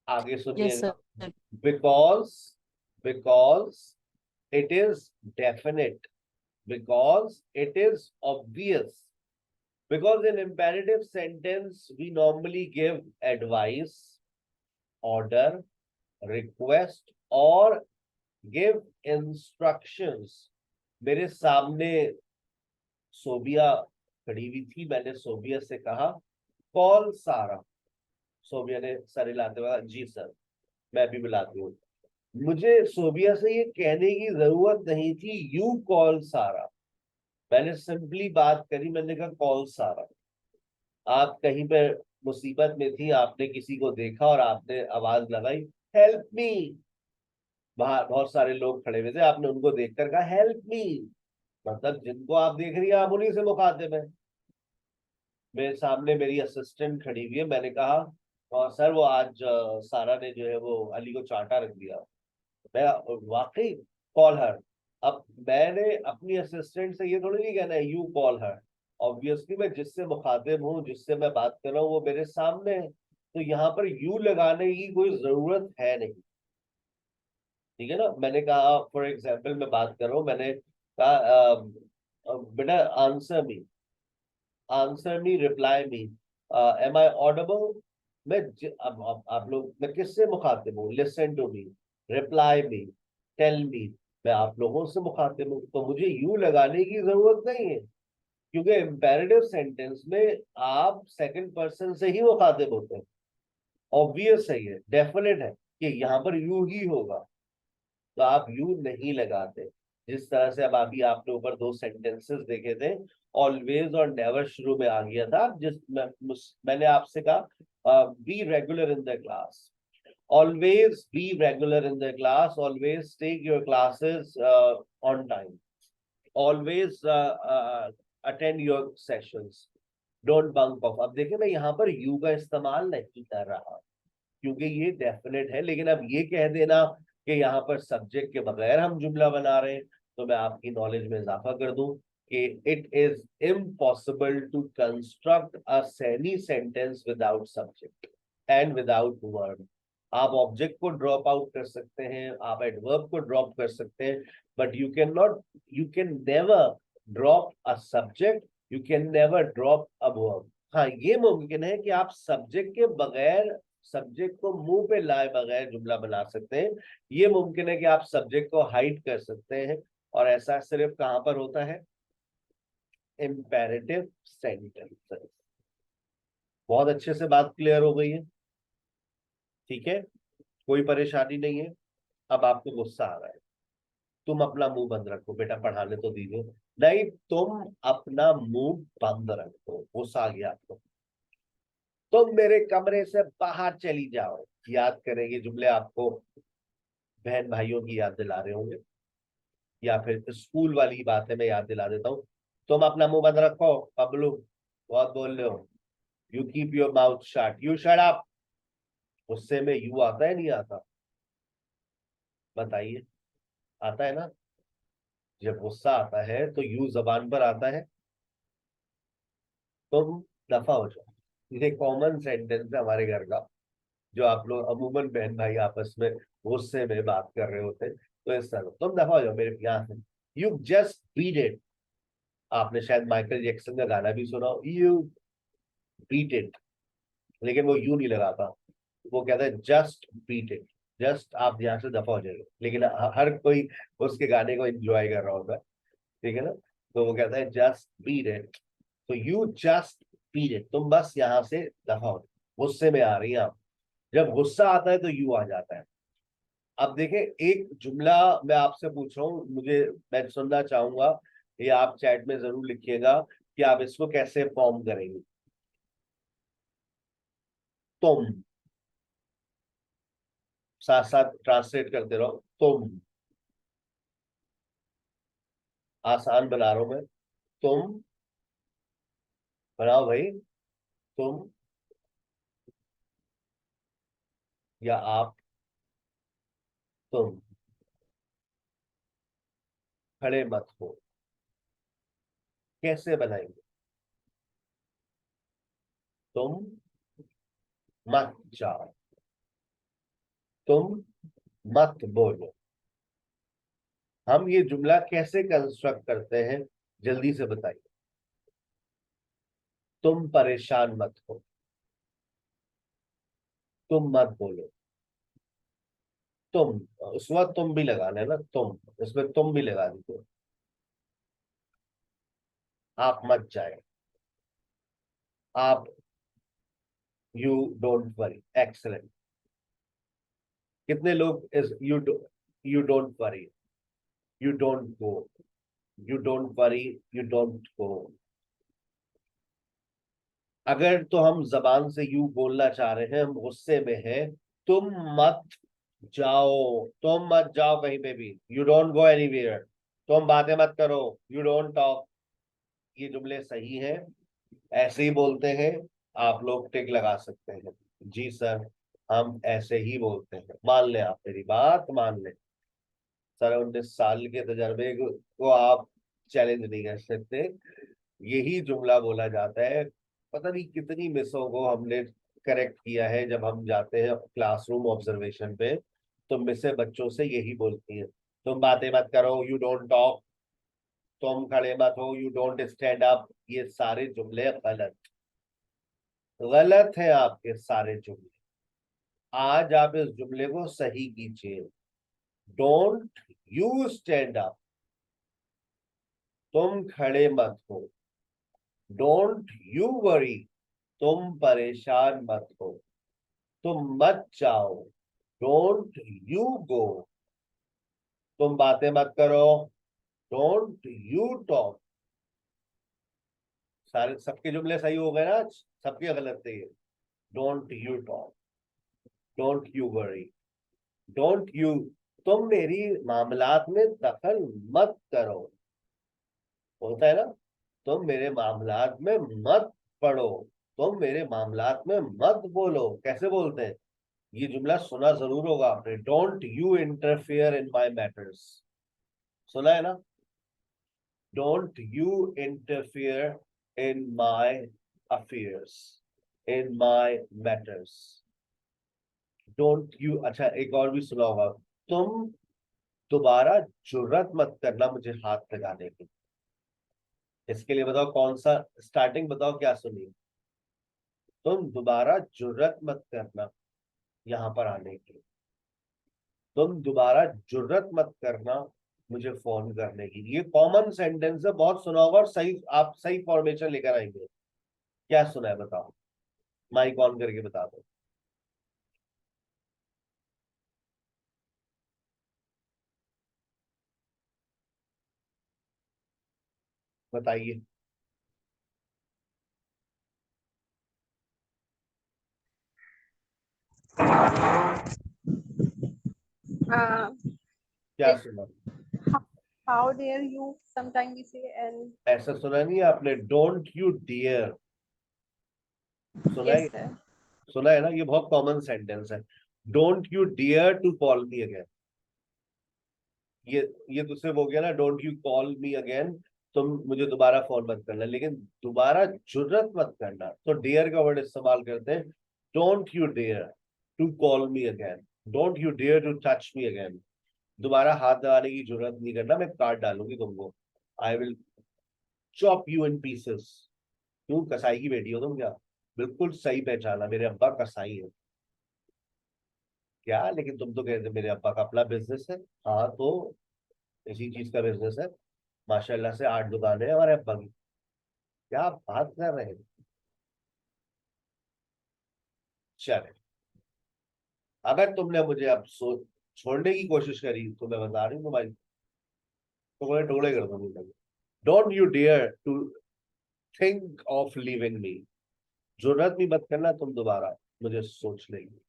आगे यस सुनिएगा, sir. Because, because it is definite, because it is obvious, because in imperative sentence we normally give advice, order, request or give instructions। मेरे सामने सोबिया खड़ी हुई थी, मैंने सोबिया से कहा कॉल सारा, सोबिया ने सर हिलाते हुए कहा, जी सर मैं भी बुलाती हूँ। मुझे सोबिया से ये कहने की जरूरत नहीं थी, यू कॉल सारा, मैंने सिंपली बात करी, मैंने कहा कॉल सारा। आप कहीं पर मुसीबत में थी, आपने किसी को देखा और आपने आवाज लगाई हेल्प मी, बाहर बहुत सारे लोग खड़े हुए थे, आपने उनको देखकर कहा हेल्प मी, मतलब जिनको आप देख रही हैं आप उन्हीं से मुखातिब है। मेरे सामने मेरी असिस्टेंट खड़ी हुई है, मैंने कहा और सर वो आज सारा ने जो है वो अली को चांटा रख दिया। मैं वाकई कॉल हर। अब मैंने अपनी असिस्टेंट से ये थोड़ी नहीं कहना है यू कॉल हर। ऑब्वियसली मैं जिससे मुखातिब हूँ, जिससे मैं बात कर रहा हूँ, वो मेरे सामने है, तो यहाँ पर यू लगाने की कोई जरूरत है नहीं। ठीक है ना। मैंने कहा फॉर एग्जाम्पल मैं बात कर रहा हूँ, मैंने कहा बेटा answer me reply me, am I audible. अब आप लोग, मैं किससे मुखातिब हूँ? Listen to me, reply me, tell me. मैं आप लोगों से मुखातिब हूँ, तो मुझे यू लगाने की जरूरत नहीं है, क्योंकि इम्पेरेटिव सेंटेंस में आप सेकंड पर्सन से ही मुखातिब होते हैं। ऑब्वियस है, ये डेफिनेट है कि यहाँ पर यू ही होगा, तो आप यू नहीं लगाते। जिस तरह से अब अभी आपने ऊपर दो सेंटेंसेस देखे थे, ऑलवेज और नेवर शुरू में आ गया था। मैंने आपसे कहा be regular in the class, always be regular in the class, always take your classes on time, always attend your sessions, don't bunk off। अब देखिए मैं यहाँ पर you का इस्तेमाल नहीं कर रहा क्योंकि ये डेफिनेट है, लेकिन अब ये कह देना कि यहाँ पर सब्जेक्ट के बगैर हम जुमला बना रहे हैं, तो मैं आपकी नॉलेज में इजाफा कर दूं कि it is impossible to construct a semi sentence without subject and without verb. आप ऑब्जेक्ट को ड्रॉप आउट कर सकते हैं, आप एडवर्ब को ड्रॉप कर सकते हैं, but you can never drop a subject, you can never drop a verb. हाँ, ये मुमकिन है कि आप सब्जेक्ट के बगैर, सब्जेक्ट को मुंह पे लाए बगैर जुमला बना सकते हैं। ये मुमकिन है कि आप सब्जेक्ट को हाइड कर सकते हैं, और ऐसा सिर्फ कहां पर होता है? Imperative sentence. बहुत अच्छे से बात क्लियर हो गई है? ठीक है, कोई परेशानी नहीं है? अब आपको गुस्सा आ रहा है, तुम अपना मुंह बंद रखो बेटा, पढ़ाने तो दीजिए। नहीं, तुम अपना मुंह बंद रखो। गुस्सा आ गया आपको? तुम मेरे कमरे से बाहर चली जाओ। याद करेंगे जुमले आपको बहन भाइयों की याद दिला रहे होंगे, या फिर स्कूल वाली बातें मैं याद दिला देता हूँ। तुम अपना मुंह बंद रखो बबलू, बहुत बोल रहे हो। You keep your mouth shut, you shut up. गुस्से में यू आता है नहीं आता? बताइए, आता है ना? जब गुस्सा आता है तो यू जबान पर आता है। तुम दफा हो जाओ, ये कॉमन सेंटेंस है हमारे घर का, जो आप लोग अमूमन बहन भाई आपस में गुस्से में बात कर रहे होते हैं। तो इस तरह तुम दफा हो जाओ मेरे यहाँ से। You just beat it. आपने शायद माइकल जैक्सन का गाना भी सुना हो, यू बीट इट, लेकिन वो यू नहीं लगाता, वो कहता है जस्ट बीट इट। जस्ट आप यहाँ से दफा हो जाएगा, लेकिन हर कोई उसके गाने को एंजॉय कर रहा होता है। ठीक है ना। तो वो कहता है जस्ट बीट इट, तो यू जस्ट बीट इट, तुम बस यहाँ से दफा हो। गुस्से में आ रही है आप, जब गुस्सा आता है तो यू आ जाता है। अब देखें, एक जुमला मैं आपसे पूछ रहा हूँ, मैं सुनना चाहूंगा, ये आप चैट में जरूर लिखिएगा कि आप इसको कैसे फॉर्म करेंगे। तुम, साथ साथ ट्रांसलेट करते रहो। तुम, आसान बना रहा हूं मैं। तुम बनाओ भाई। तुम या आप, तुम खड़े मत हो। कैसे बनाएंगे? तुम मत जाओ, तुम मत बोलो। हम ये जुमला कैसे कंस्ट्रक्ट करते हैं, जल्दी से बताइए। तुम परेशान मत हो, तुम मत बोलो। तुम, उस वक्त तुम भी लगाना है ना, तुम, इसमें तुम भी लगा दीजिए। आप मत जाए, आप, यू डोंट वरी। एक्सलेंट। कितने लोग इस you don't worry, you don't go, you don't worry, you don't go. अगर तो हम जबान से यू बोलना चाह रहे हैं, हम गुस्से में हैं, तुम मत जाओ, तुम मत जाओ कहीं पे भी, यू डोंट गो एनीवेयर। तुम बातें मत करो, यू डोंट टॉक। ये जुमले सही है, ऐसे ही बोलते हैं, आप लोग टिक लगा सकते हैं, जी सर हम ऐसे ही बोलते हैं, मान लें, आप मेरी बात मान लें। सर 19 साल के तजर्बे को आप चैलेंज नहीं कर सकते। यही जुमला बोला जाता है, पता नहीं कितनी मिसों को हमने करेक्ट किया है। जब हम जाते हैं क्लासरूम ऑब्जर्वेशन पे, तो मिसें बच्चों से यही बोलती हैं, तुम बातें मत करो, यू डोंट टॉक, तुम खड़े मत हो, यू डोंट स्टैंड अप। ये सारे जुमले गलत, गलत है आपके सारे जुमले। आज आप इस जुमले को सही कीजिए। डोंट यू स्टैंड अप, तुम खड़े मत हो। डोंट यू वरी, तुम परेशान मत हो। तुम मत जाओ, डोंट यू गो। तुम बातें मत करो, डोंट यू टॉक। सारे सबके जुमले सही हो गए ना, सबके गलत थे ये। Don't you talk, don't you worry, don't you, तुम मेरी मामलात में दखल मत करो। होता है ना, तुम मेरे मामलात में मत पढ़ो, तुम मेरे मामलात में मत बोलो। कैसे बोलते हैं? ये जुमला सुना जरूर होगा आपने, don't you interfere in my matters. सुना है ना? Don't you interfere in my affairs, in my matters. Don't you, अच्छा एक और भी सुना होगा, तुम दोबारा जुर्रत मत करना मुझे हाथ लगाने की। इसके लिए बताओ कौन सा स्टार्टिंग, बताओ क्या सुनिए। तुम दोबारा जुर्रत मत करना यहाँ पर आने की। तुम दोबारा जुर्रत मत करना मुझे फोन करने की। ये कॉमन सेंटेंस है, बहुत सुना होगा, और सही, आप सही फॉर्मेशन लेकर आएंगे। क्या सुना है बताओ, माइक ऑन करके बता दो। बताइए। Uh, क्या it, सुना? how dare you? Sometimes we say, and ऐसा सुना नहीं है आपने? डोंट यू डियर, सुना है? yes, sir. सुना है ना, ये बहुत कॉमन सेंटेंस है। Don't you dear to call me again. ये ये तो सिर्फ हो गया ना, don't you call me again, तुम मुझे दोबारा फोन मत करना, लेकिन दोबारा जुर्रत मत करना, तो डेयर का वर्ड इस्तेमाल करते हैं। Don't you dare to call me again, don't you dare to touch me again. दोबारा हाथ लगाने की जरूरत नहीं करना, मैं काट डालूंगी तुमको। I will chop you in pieces. क्यों, कसाई की बेटी हो तुम क्या? बिल्कुल सही पहचाना, मेरे अब्बा कसाई है। क्या, लेकिन तुम तो कहते मेरे अब्बा का अपना बिजनेस है। हाँ तो इसी चीज का बिजनेस है, माशाल्लाह से 8 दुकानें हैं हमारे अब्बा की। क्या बात कर रहे हैं? चले, अगर तुमने मुझे अब छोड़ने की कोशिश करी तो मैं बता रही हूँ तुम्हारी टुकड़े टुकड़े कर दूंगी। Don't you dare to think of living me, जरूरत भी मत करना तुम दोबारा मुझे सोचने की,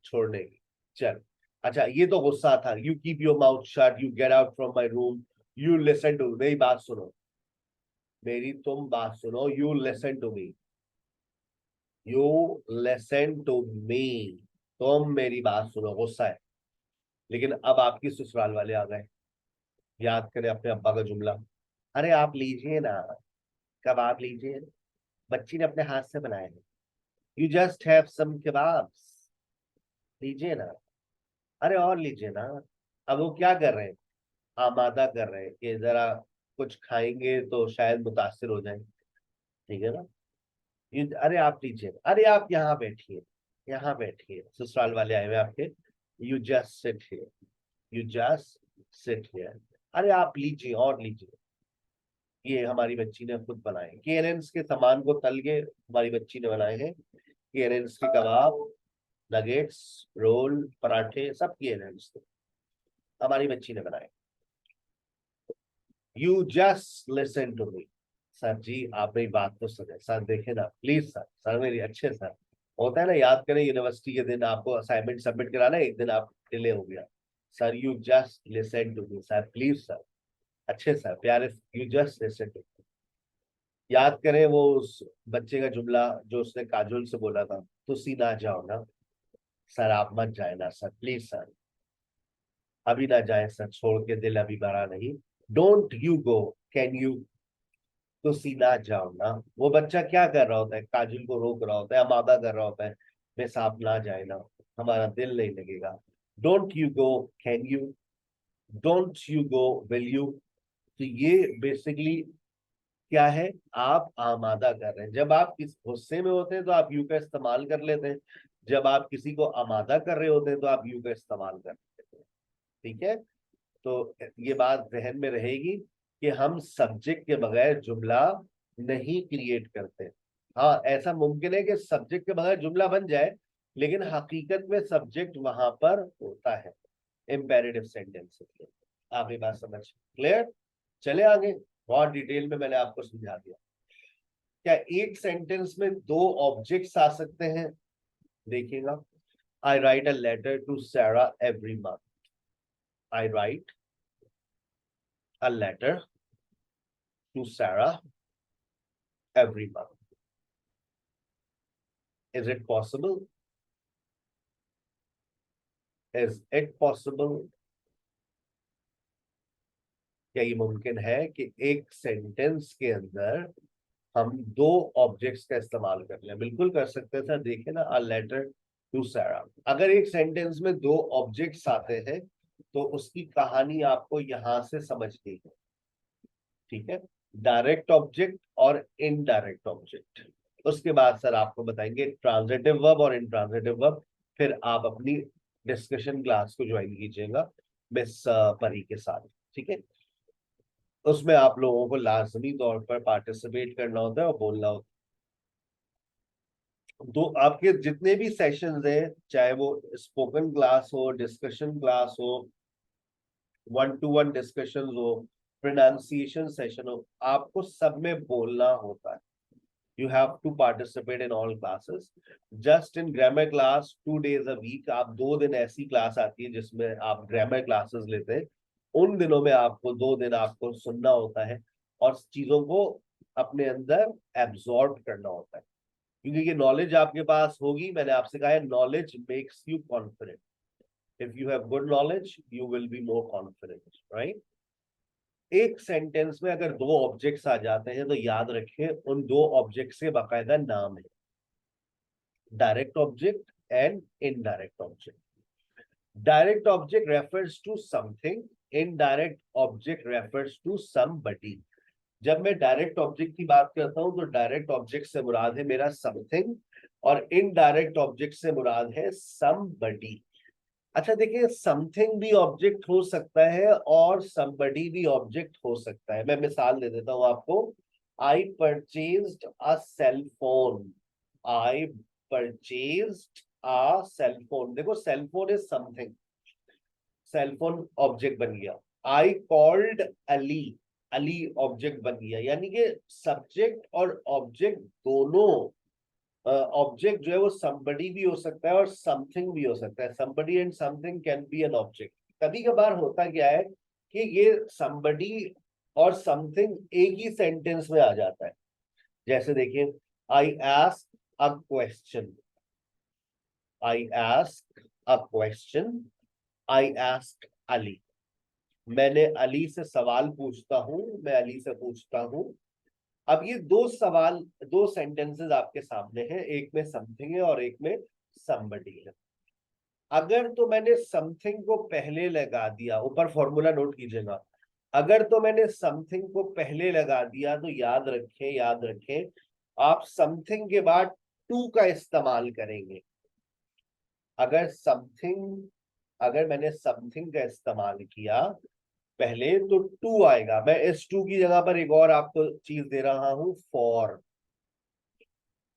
छोड़ने की। चल, अच्छा ये तो गुस्सा था। You keep your mouth shut, you get out from my room, you listen to, मेरी बात सुनो, मेरी तुम बात सुनो, you listen to me, you listen to me, तुम मेरी बात सुनो। गुस्सा है, लेकिन अब आपकी ससुराल वाले आ गए। याद करें अपने अब्बा का जुमला, अरे आप लीजिए ना, कबाब लीजिए, बच्ची ने अपने हाथ से बनाए हैं, you just have some kebabs, लीजिए ना, अरे और लीजिए ना। अब वो क्या कर रहे हैं? आमादा कर रहे हैं कि जरा कुछ खाएंगे तो शायद मुतासिर हो जाए, ठीक है ना। अरे आप लीजिए, अरे आप यहाँ बैठिए, यहाँ बैठिए, ससुराल वाले आए हुए आपके, you just sit here, you just sit here, अरे आप लीजिए और लीजिए। ये हमारी बच्ची ने खुद बनाए केएनएन्स के सामान को तल के, हमारी बच्ची ने बनाए हैं केएनएन्स के कबाब, नगेट्स, रोल, पराठे, सब केएनएन्स के हमारी बच्ची ने बनाए। You just listen to me. Sir ji आप मेरी बात तो सुने सर, देखे ना प्लीज सर, सर मेरी अच्छे सर। होता है ना, याद करें यूनिवर्सिटी के दिन आपको असाइनमेंट सबमिट कराना है, एक दिन आप डिले हो गया। Sir you just listen to me sir, please sir, अच्छे सर, प्यारे, you just listen to me. याद करें वो उस बच्चे का जुमला जो उसने काजोल से बोला था, तो सीना जाओ ना सर, आप मत जाए ना सर, प्लीज सर, अभी ना जाए सर, छोड़ के दिल अभी भरा नहीं, don't you go, can you, तो सीधा जाओ ना। वो बच्चा क्या कर रहा होता है, काजल को रोक रहा होता है, आमादा कर रहा होता है, मिस आप ना जाए ना, हमारा दिल नहीं लगेगा। Don't you go, can you, don't you go, will you. तो ये बेसिकली क्या है, आप आमादा कर रहे हैं। जब आप इस गुस्से में होते हैं तो आप यू का इस्तेमाल कर लेते हैं, जब आप किसी को आमादा कर रहे होते हैं तो आप यू का इस्तेमाल कर लेते हैं। ठीक है, तो ये बात जहन में रहेगी कि हम सब्जेक्ट के बगैर जुमला नहीं क्रिएट करते। हाँ, ऐसा मुमकिन है कि सब्जेक्ट के बगैर जुमला बन जाए, लेकिन हकीकत में सब्जेक्ट वहां पर होता है इम्पेरेटिव सेंटेंस के। आप ये बात समझ क्लियर? चले आगे, बहुत डिटेल में मैंने आपको समझा दिया। क्या एक सेंटेंस में दो ऑब्जेक्ट्स आ सकते हैं? देखिएगा, आई राइट अ लेटर टू सारा every month, I right a letter to Sarah every month. Is it possible? Is it possible? क्या ये मुमकिन है कि एक सेंटेंस के अंदर हम दो ऑब्जेक्ट्स का इस्तेमाल कर लें? बिल्कुल कर सकते हैं सर। देखिए ना, अ लेटर टू सारा, अगर एक सेंटेंस में दो ऑब्जेक्ट्स आते हैं तो उसकी कहानी आपको यहां से समझनी है। ठीक है, डायरेक्ट ऑब्जेक्ट और इनडायरेक्ट ऑब्जेक्ट। उसके बाद सर आपको बताएंगे ट्रांजिटिव वर्ब और इनट्रांजिटिव वर्ब। फिर आप अपनी डिस्कशन क्लास को ज्वाइन कीजिएगा मिस परी के साथ। ठीक है, उसमें आप लोगों को लाजमी तौर पर पार्टिसिपेट करना होता है और बोलना होता है। तो आपके जितने भी सेशंस हैं, चाहे वो स्पोकन क्लास हो, डिस्कशन क्लास हो, 1-to-1 डिस्कशन हो, प्रोनाउंसिएशन सेशन हो, आपको सब में बोलना होता है। You have to participate in all classes. Just in grammar class 2 days a week, आप 2 दिन ऐसी क्लास आती है जिसमें आप ग्रामर क्लासेस लेते हैं। उन दिनों में आपको 2 दिन आपको सुनना होता है और चीजों को अपने अंदर एब्जॉर्ब करना होता है, क्योंकि ये नॉलेज आपके पास होगी। मैंने आपसे कहा है, knowledge makes you confident. If you have good knowledge you will be more confident, right? एक सेंटेंस में अगर दो ऑब्जेक्ट्स आ जाते हैं तो याद रखिए उन दो ऑब्जेक्ट्स के बाकायदा नाम है, direct object and indirect object. Direct object refers to something, indirect object refers to somebody. जब मैं डायरेक्ट ऑब्जेक्ट की बात करता हूं तो डायरेक्ट ऑब्जेक्ट से मुराद है मेरा समथिंग, और इनडायरेक्ट ऑब्जेक्ट से मुराद है समबडी। अच्छा देखिए, समथिंग भी ऑब्जेक्ट हो सकता है और somebody भी ऑब्जेक्ट हो सकता है। मैं मिसाल दे देता हूं आपको। I purchased a cell phone, I purchased a cell phone. देखो, cell phone is something, cell phone object बन गया। I called Ali, Ali object बन गया। यानी कि सब्जेक्ट और ऑब्जेक्ट दोनों, ऑब्जेक्ट जो है वो somebody भी हो सकता है और समथिंग भी हो सकता है। somebody and something can be an object. कभी कभार होता क्या है कि ये somebody और समथिंग एक ही सेंटेंस में आ जाता है। जैसे देखिए, I ask a question, I ask a question, I ask Ali. मैंने अली से सवाल पूछता हूं, मैं अली से पूछता हूं। अब ये दो सवाल, दो सेंटेंसेस आपके सामने हैं, एक में समथिंग है और एक में somebody है। अगर तो मैंने समथिंग को पहले लगा दिया, ऊपर फॉर्मूला नोट कीजिएगा, अगर तो मैंने समथिंग को पहले लगा दिया तो याद रखें, याद रखें, आप समथिंग के बाद टू का इस्तेमाल करेंगे। अगर समथिंग, अगर मैंने समथिंग का इस्तेमाल किया पहले तो टू आएगा। मैं इस टू की जगह पर एक और आपको चीज दे रहा हूं, फॉर।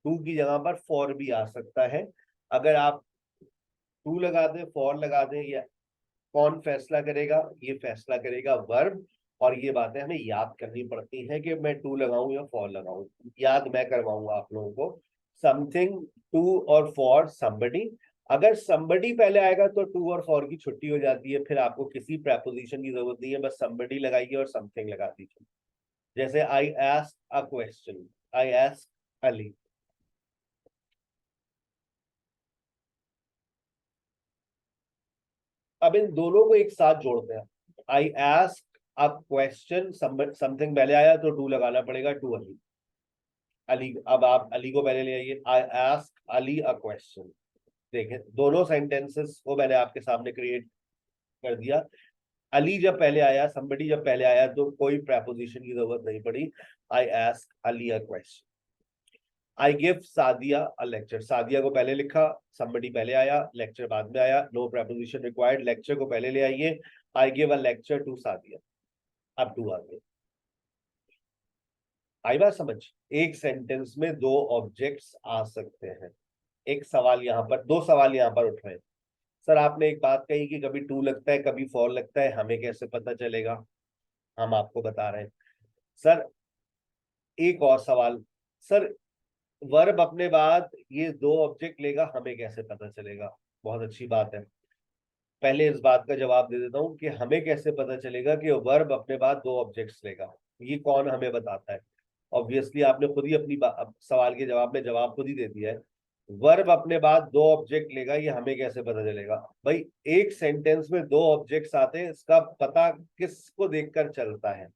टू की जगह पर फॉर भी आ सकता है। अगर आप टू लगा दें, फॉर लगा दें, या कौन फैसला करेगा? ये फैसला करेगा वर्ब। और ये बातें हमें याद करनी पड़ती है कि मैं टू लगाऊं या फॉर लगाऊं। याद मैं करवाऊंगा आप लोगों को। समथिंग, टू और फॉर, somebody। अगर somebody पहले आएगा तो टू और फॉर की छुट्टी हो जाती है, फिर आपको किसी प्रेपोजिशन की जरूरत नहीं है, बस somebody लगाइए और समथिंग लगा दीजिए। जैसे I ask a question, I ask Ali. अब इन दोनों को एक साथ जोड़ते हैं। I ask a question, something पहले आया तो टू लगाना पड़ेगा, टू अली। अली, अब आप अली को पहले ले आइए, I ask Ali a question. देखें दोनों सेंटेंसेस को मैंने आपके सामने क्रिएट कर दिया। अली जब पहले आया, somebody जब पहले आया, तो कोई preposition की जरूरत नहीं पड़ी। I ask Ali a question. I give Sadia a lecture. Sadia को पहले लिखा, somebody पहले आया, lecture बाद में आया, no preposition required, lecture को पहले ले आइए। I give a lecture to Sadia, अब टू आ गए। आई बात समझ? एक सेंटेंस में दो ऑब्जेक्ट्स आ सकते हैं। एक सवाल यहाँ पर, दो सवाल यहाँ पर उठ रहे हैं। सर आपने एक बात कही कि कभी टू लगता है कभी फॉर लगता है, हमें कैसे पता चलेगा? हम आपको बता रहे हैं। सर एक और सवाल, सर वर्ब अपने बाद ये दो ऑब्जेक्ट लेगा, हमें कैसे पता चलेगा? बहुत अच्छी बात है। पहले इस बात का जवाब दे देता हूं कि हमें कैसे पता चलेगा कि वर्ब अपने बाद दो ऑब्जेक्ट्स लेगा। ये कौन हमें बताता है? ऑब्वियसली आपने खुद ही अपनी सवाल के जवाब में जवाब खुद ही दे दिया है। वर्ब अपने बाद दो ऑब्जेक्ट लेगा, ये हमें कैसे पता चलेगा? भाई एक सेंटेंस में दो ऑब्जेक्ट्स आते हैं, इसका पता किसको देखकर चलता है?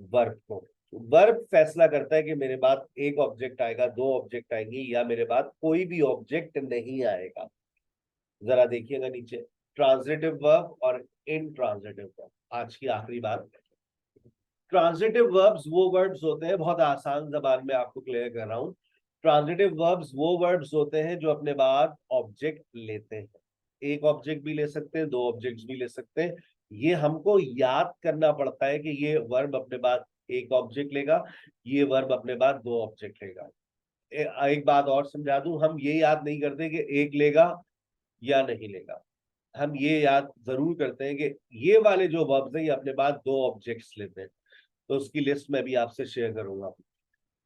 वर्ब को। वर्ब फैसला करता है कि मेरे बाद एक ऑब्जेक्ट आएगा, दो ऑब्जेक्ट आएंगी, या मेरे बाद कोई भी ऑब्जेक्ट नहीं आएगा। जरा देखिएगा नीचे, ट्रांजिटिव वर्ब और इनट्रांजिटिव वर्ब। आज की आखिरी बात, ट्रांजिटिव वर्ब्स वो वर्ब्स होते हैं, बहुत आसान जबान में आपको क्लियर कर रहा हूं। ट्रांजिटिव वर्ब्स वो वर्ब्स होते हैं जो अपने बाद ऑब्जेक्ट लेते हैं। एक ऑब्जेक्ट भी ले सकते हैं, दो ऑब्जेक्ट्स भी ले सकते हैं। ये हमको याद करना पड़ता है कि ये वर्ब अपने बाद एक ऑब्जेक्ट लेगा, ये वर्ब अपने बाद दो ऑब्जेक्ट लेगा। एक बात और समझा दूं, हम ये याद नहीं करते कि एक लेगा या नहीं लेगा। हम ये याद जरूर करते हैं कि ये वाले जो वर्ब्स हैं ये अपने बाद दो ऑब्जेक्ट्स लेते हैं। तो उसकी लिस्ट मैं भी आपसे शेयर करूंगा।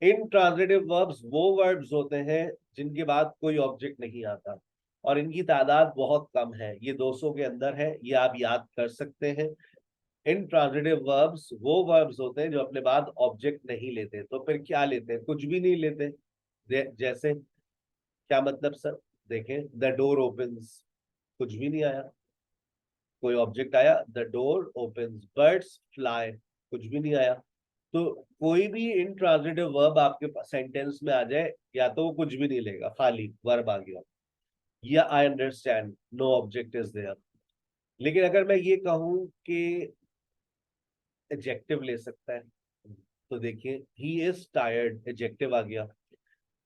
इनट्रांजिटिव वर्ब्स वो वर्ब्स होते हैं जिनके बाद कोई ऑब्जेक्ट नहीं आता, और इनकी तादाद बहुत कम है, ये 200 के अंदर है, ये आप याद कर सकते हैं। इनट्रांजिटिव वर्ब्स वो वर्ब्स होते हैं जो अपने बाद ऑब्जेक्ट नहीं लेते। तो फिर क्या लेते हैं? कुछ भी नहीं लेते। जैसे क्या मतलब सर? देखें, द डोर ओपन्स, कुछ भी नहीं आया, कोई ऑब्जेक्ट आया? The door opens. Birds fly, कुछ भी नहीं आया। तो कोई भी इनट्रांजिटिव वर्ब आपके सेंटेंस में आ जाए, या तो वो कुछ भी नहीं लेगा, खाली वर्ब आ गया, या I understand, no object is there. लेकिन अगर मैं ये कहूं कि एडजेक्टिव ले सकता है, तो देखिए ही इज टायर्ड, एडजेक्टिव आ गया।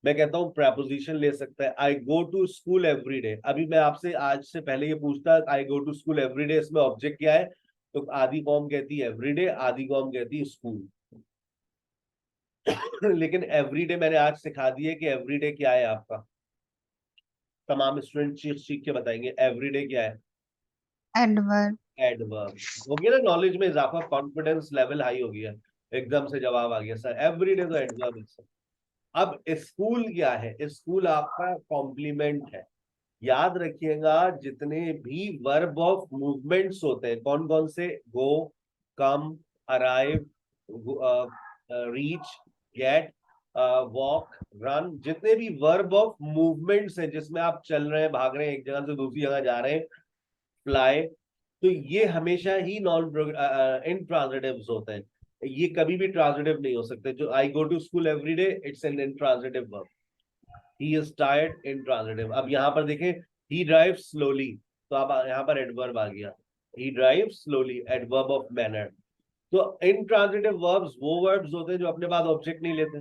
मैं कहता हूँ प्रेपोजिशन ले सकता है, I go to school every day. अभी मैं आपसे आज से पहले ये पूछता I go to school every day, इसमें ऑब्जेक्ट क्या है? तो आधी फॉर्म कहती है एवरी डे, आधी फॉर्म कहती है स्कूल। लेकिन एवरीडे मैंने आज सिखा दिया कि एवरीडे क्या है आपका। तमाम स्टूडेंट चीख चीख के बताएंगे एवरीडे क्या है। एडवर्ब। एडवर्ब हो गया ना, नॉलेज में इजाफा, कॉन्फिडेंस लेवल हाई हो गया, एकदम से जवाब आ गया सर एवरीडे तो एडवर्ब है सर। अब स्कूल क्या है? स्कूल आपका कॉम्प्लीमेंट है। याद रखिएगा जितने भी वर्ब ऑफ मूवमेंट्स होते हैं, कौन कौन से? Go, come, arrive, reach, get, walk, run, जितने भी वर्ब ऑफ मूवमेंट्स हैं जिसमें आप चल रहे हैं, भाग रहे हैं, एक जगह से दूसरी जगह जा रहे हैं, फ्लाई, तो ये हमेशा ही नॉन इनट्रांजिटिव्स होते हैं। ये कभी भी ट्रांजिटिव नहीं हो सकते। जो I go to school every day, it's an intransitive verb. He is tired, intransitive. अब यहाँ पर देखें, ही ड्राइव स्लोली, तो अब यहाँ पर एडवर्ब आ गया, he drive slowly, adverb of manner. तो इनट्रांजिटिव वर्ब्स वो वर्ब्स होते हैं जो अपने बाद ऑब्जेक्ट नहीं लेते,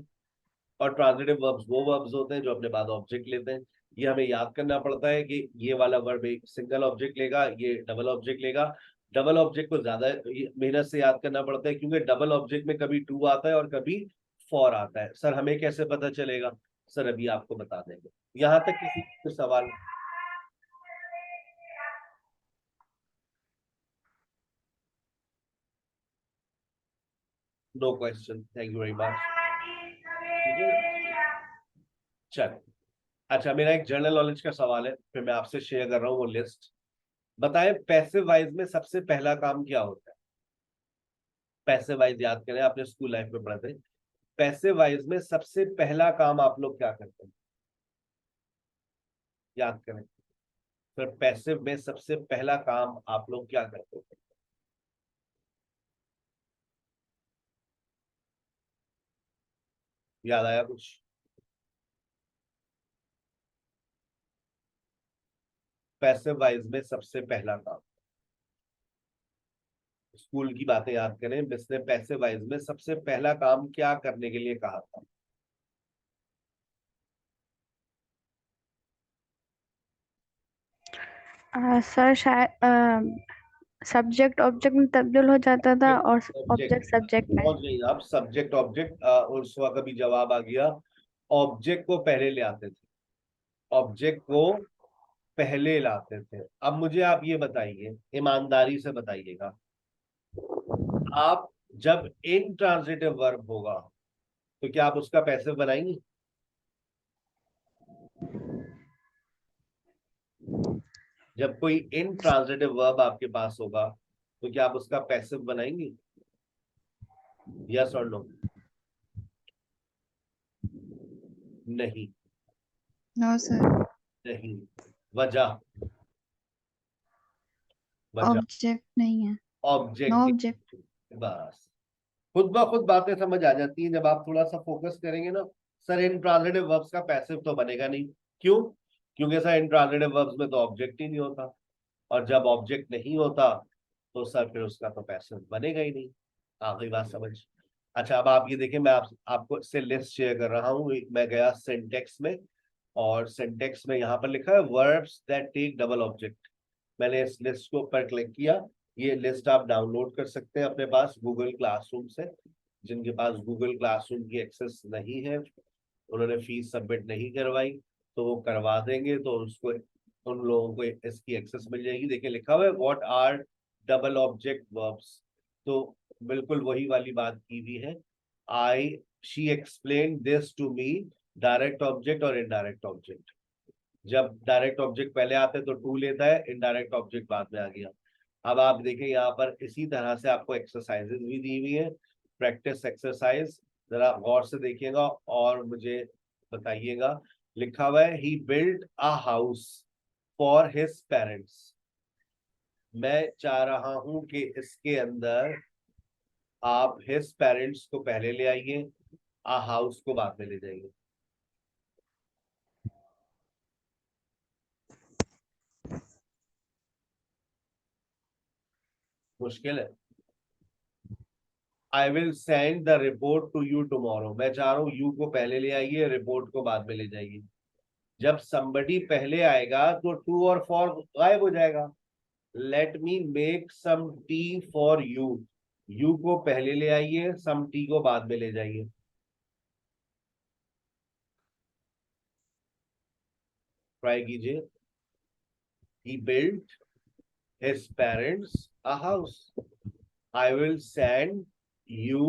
और ट्रांजिटिव वर्ब्स वो वर्ब्स होते हैं जो अपने बाद ऑब्जेक्ट लेते हैं। ये हमें याद करना पड़ता है कि ये वाला वर्ब एक सिंगल ऑब्जेक्ट लेगा, ये डबल ऑब्जेक्ट लेगा। डबल ऑब्जेक्ट को ज्यादा मेहनत से याद करना पड़ता है, क्योंकि डबल ऑब्जेक्ट में कभी टू आता है और कभी फॉर आता है। सर हमें कैसे पता चलेगा? सर अभी आपको बता देंगे। यहाँ तक किसी को सवाल? No question, thank you very much. ठीक है, चलो। अच्छा, मेरा एक जनरल नॉलेज का सवाल है, फिर मैं आपसे शेयर कर रहा हूँ वो लिस्ट। बताएं पैसिव वाइज में सबसे पहला काम क्या होता है? पैसिव वाइज याद करें, आपने स्कूल लाइफ में पढ़ा थे। पैसिव वाइज में सबसे पहला काम आप लोग क्या करते हैं, याद करें। फिर पैसिव में सबसे पहला काम आप लोग क्या करते हैं? याद आया कुछ? पैसिव वाइज में सबसे पहला काम, स्कूल की बातें याद करें, इसने पैसिव वाइज में सबसे पहला काम क्या करने के लिए कहा था? सर शायद सब्जेक्ट ऑब्जेक्ट में तब्दील हो जाता था और ऑब्जेक्ट सब्जेक्ट में। पहुंच गई आप, सब्जेक्ट ऑब्जेक्ट, उसका कभी जवाब आ गया। ऑब्जेक्ट को पहले ले आते थे, ऑब्जेक्ट को पहले लाते थे। अब मुझे आप ये बताइए, ईमानदारी से बताइएगा, आप जब इनट्रांजिटिव वर्ब होगा तो क्या आप उसका पैसिव बनाएंगे? जब कोई इनट्रांजिटिव वर्ब आपके पास होगा तो क्या आप उसका पैसिव बनाएंगे? यस और नो? नहीं। No sir. नहीं। वजह? ऑब्जेक्ट नहीं है। No object. ऑब्जेक्ट। बस खुद ब खुद बातें समझ आ जाती हैं जब आप थोड़ा सा फोकस करेंगे ना। सर इंट्रांजिटिव वर्ब्स का पैसिव तो बनेगा नहीं, क्यों? क्योंकि सर इंट्रांजिटिव वर्ब्स में तो ऑब्जेक्ट ही नहीं होता, और जब ऑब्जेक्ट नहीं होता तो सर फिर उसका तो पैसिव बनेगा ही नहीं। आखिरी बात समझ। अच्छा, अब आप ये देखें, मैं आपको इससे लिस्ट शेयर कर रहा हूँ। मैं गया सिंटेक्स में, और सिंटेक्स में यहाँ पर लिखा है verbs that take double object. मैंने इस लिस्ट को ऊपर क्लिक किया। ये लिस्ट आप डाउनलोड कर सकते हैं अपने पास गूगल क्लासरूम से। जिनके पास गूगल क्लासरूम की एक्सेस नहीं है, उन्होंने फीस सबमिट नहीं करवाई, तो वो करवा देंगे तो उसको, उन लोगों को इसकी एक्सेस मिल जाएगी। देखिए लिखा हुआ है what are double object verbs. तो बिल्कुल वही वाली बात की हुई है। She explain this to me, direct object और इनडायरेक्ट ऑब्जेक्ट। जब डायरेक्ट ऑब्जेक्ट पहले आते तो टू लेता है, इनडायरेक्ट ऑब्जेक्ट बाद में आ गया। अब आप देखें यहाँ पर इसी तरह से आपको एक्सरसाइजेज भी दी हुई है, प्रैक्टिस एक्सरसाइज। जरा गौर से देखिएगा और मुझे बताइएगा। लिखा हुआ है he build a house for his parents. मैं चाह रहा हूं कि इसके अंदर आप हिज पेरेंट्स को पहले ले आइए, आ हाउस को बाद में ले जाइए। मुश्किल है। I will send the report to you tomorrow. मैं चाह रहा हूँ यू को पहले ले आइए, रिपोर्ट को बाद में ले जाइए। जब somebody पहले आएगा तो टू और फॉर गायब हो जाएगा। Let me make some tea for you. You को पहले ले आइए, सम टी को बाद में ले जाइए। ट्राई कीजिए। He built his parents a house. I will send you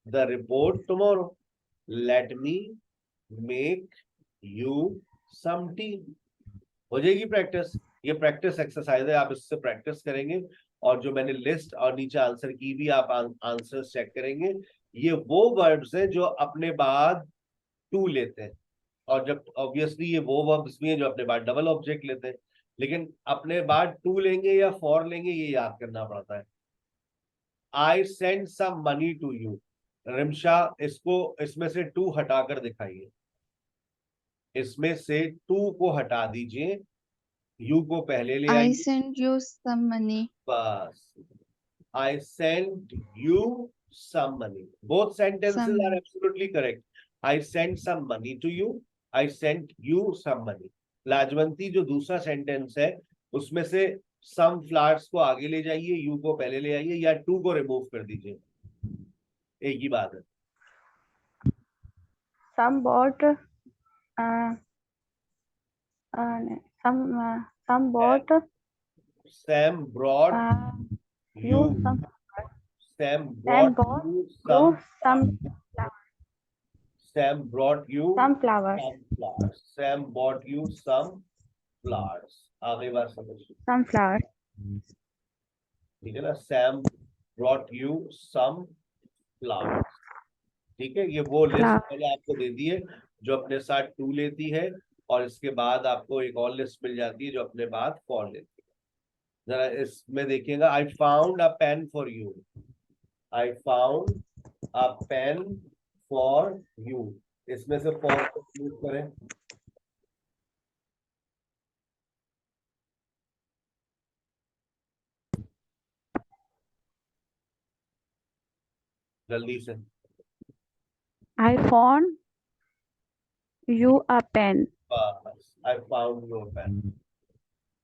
the report tomorrow. Let me make you some tea. हो जाएगी प्रैक्टिस। ये प्रैक्टिस एक्सरसाइज है, आप इससे प्रैक्टिस करेंगे। और जो मैंने लिस्ट और नीचे आंसर की भी आप आंसर चेक करेंगे। ये वो वर्ब्स हैं जो अपने बाद टू लेते हैं, और जब ऑब्वियसली ये वो वर्ब्स भी हैं जो अपने बाद डबल ऑब्जेक्ट लेते हैं। लेकिन अपने बाद टू लेंगे या फॉर लेंगे ये याद करना पड़ता है। I send some money to you. Rimsha, इसको इसमें से टू हटाकर दिखाइए। इसमें से टू को हटा दीजिए, यू को पहले ले आई आइए। Send you some money. बस, I send you some money. Both sentences are absolutely correct. I sent some money to you. I sent you some money. लाजवंती जो दूसरा सेंटेंस है उसमें से some flowers को आगे ले जाइए, you को पहले ले आइए, या to को रिमूव कर दीजिए। एक ही बात है। some bought some bought Sam brought you you. some Sam Sam brought bought you you some Sam brought you some flowers. some flowers. Sam bought you some flowers. आगे बात समझिए। Some flowers. ठीक है ना। Sam brought you some flowers। ठीक है, ये वो लिस्ट Flower. मैंने आपको दे दी है जो अपने साथ टू लेती है, और इसके बाद आपको एक और लिस्ट मिल जाती है जो अपने बाद फॉर लेती है। जरा इसमें देखिएगा, I found a pen for you, I found a pen for you, इसमें से फॉर को यूज करें। जल्दी से, I found you a pen. I found your pen.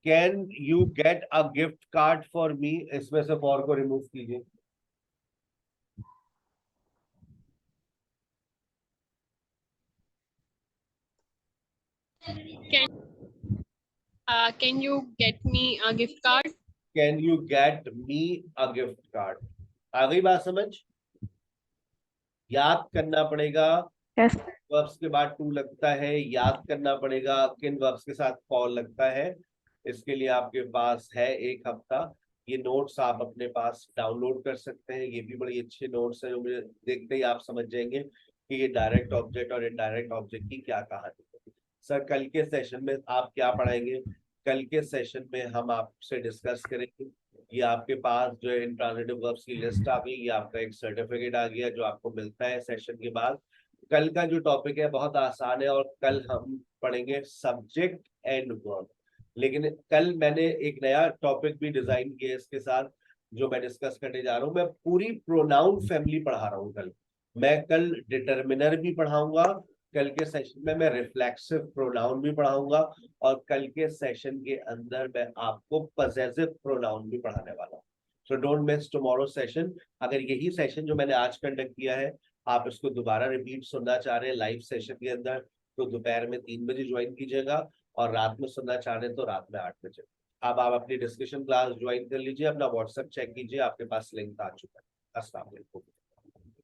Can you get a gift card for me, इसमें से for को remove कीजिए। Can you get me a gift card? Can you get me a gift card. आ गई बात समझ? याद करना पड़ेगा, Yes. वर्ब्स के बाद टू लगता है, याद करना पड़ेगा किन वर्ब्स के साथ फॉर लगता है। इसके लिए आपके पास है एक हफ्ता। ये नोट्स आप अपने पास डाउनलोड कर सकते हैं, ये भी बड़ी अच्छे नोट्स हैं जो मुझे देखते ही आप समझ जाएंगे कि ये डायरेक्ट ऑब्जेक्ट और इनडायरेक्ट ऑब्जेक्ट की क्या कहानी है। सर कल के सेशन में आप क्या पढ़ाएंगे? कल के सेशन में हम आपसे डिस्कस करेंगे, ये आपके पास जो है इंट्रांजिटिव वर्ब्स की लिस्ट आ गई, ये आपका एक सर्टिफिकेट आ गया जो आपको मिलता है सेशन के बाद। कल का जो टॉपिक है बहुत आसान है, और कल हम पढ़ेंगे सब्जेक्ट एंड वर्ब। लेकिन कल मैंने एक नया टॉपिक भी डिजाइन किया इसके साथ जो मैं डिस्कस करने जा रहा हूँ। मैं पूरी प्रोनाउन फैमिली पढ़ा रहा हूँ कल। मैं कल डिटर्मिनर भी पढ़ाऊंगा, कल के सेशन में मैं रिफ्लेक्सिव प्रोनाउन भी पढ़ाऊंगा, और कल के सेशन के अंदर मैं आपको पजेसिव प्रोनाउन भी पढ़ाने वाला हूँ। So don't miss tomorrow session. अगर यही सेशन जो मैंने आज कंडक्ट किया है आप इसको दोबारा रिपीट सुनना चाह रहे हैं लाइव सेशन के अंदर, तो दोपहर में 3 बजे ज्वाइन कीजिएगा, और रात में सुनना चाह रहे हैं तो रात में 8 बजे। अब आप अपनी डिस्कशन क्लास ज्वाइन कर लीजिए, अपना व्हाट्सएप चेक कीजिए, आपके पास लिंक आ चुका है। अस्सलाम वालेकुम।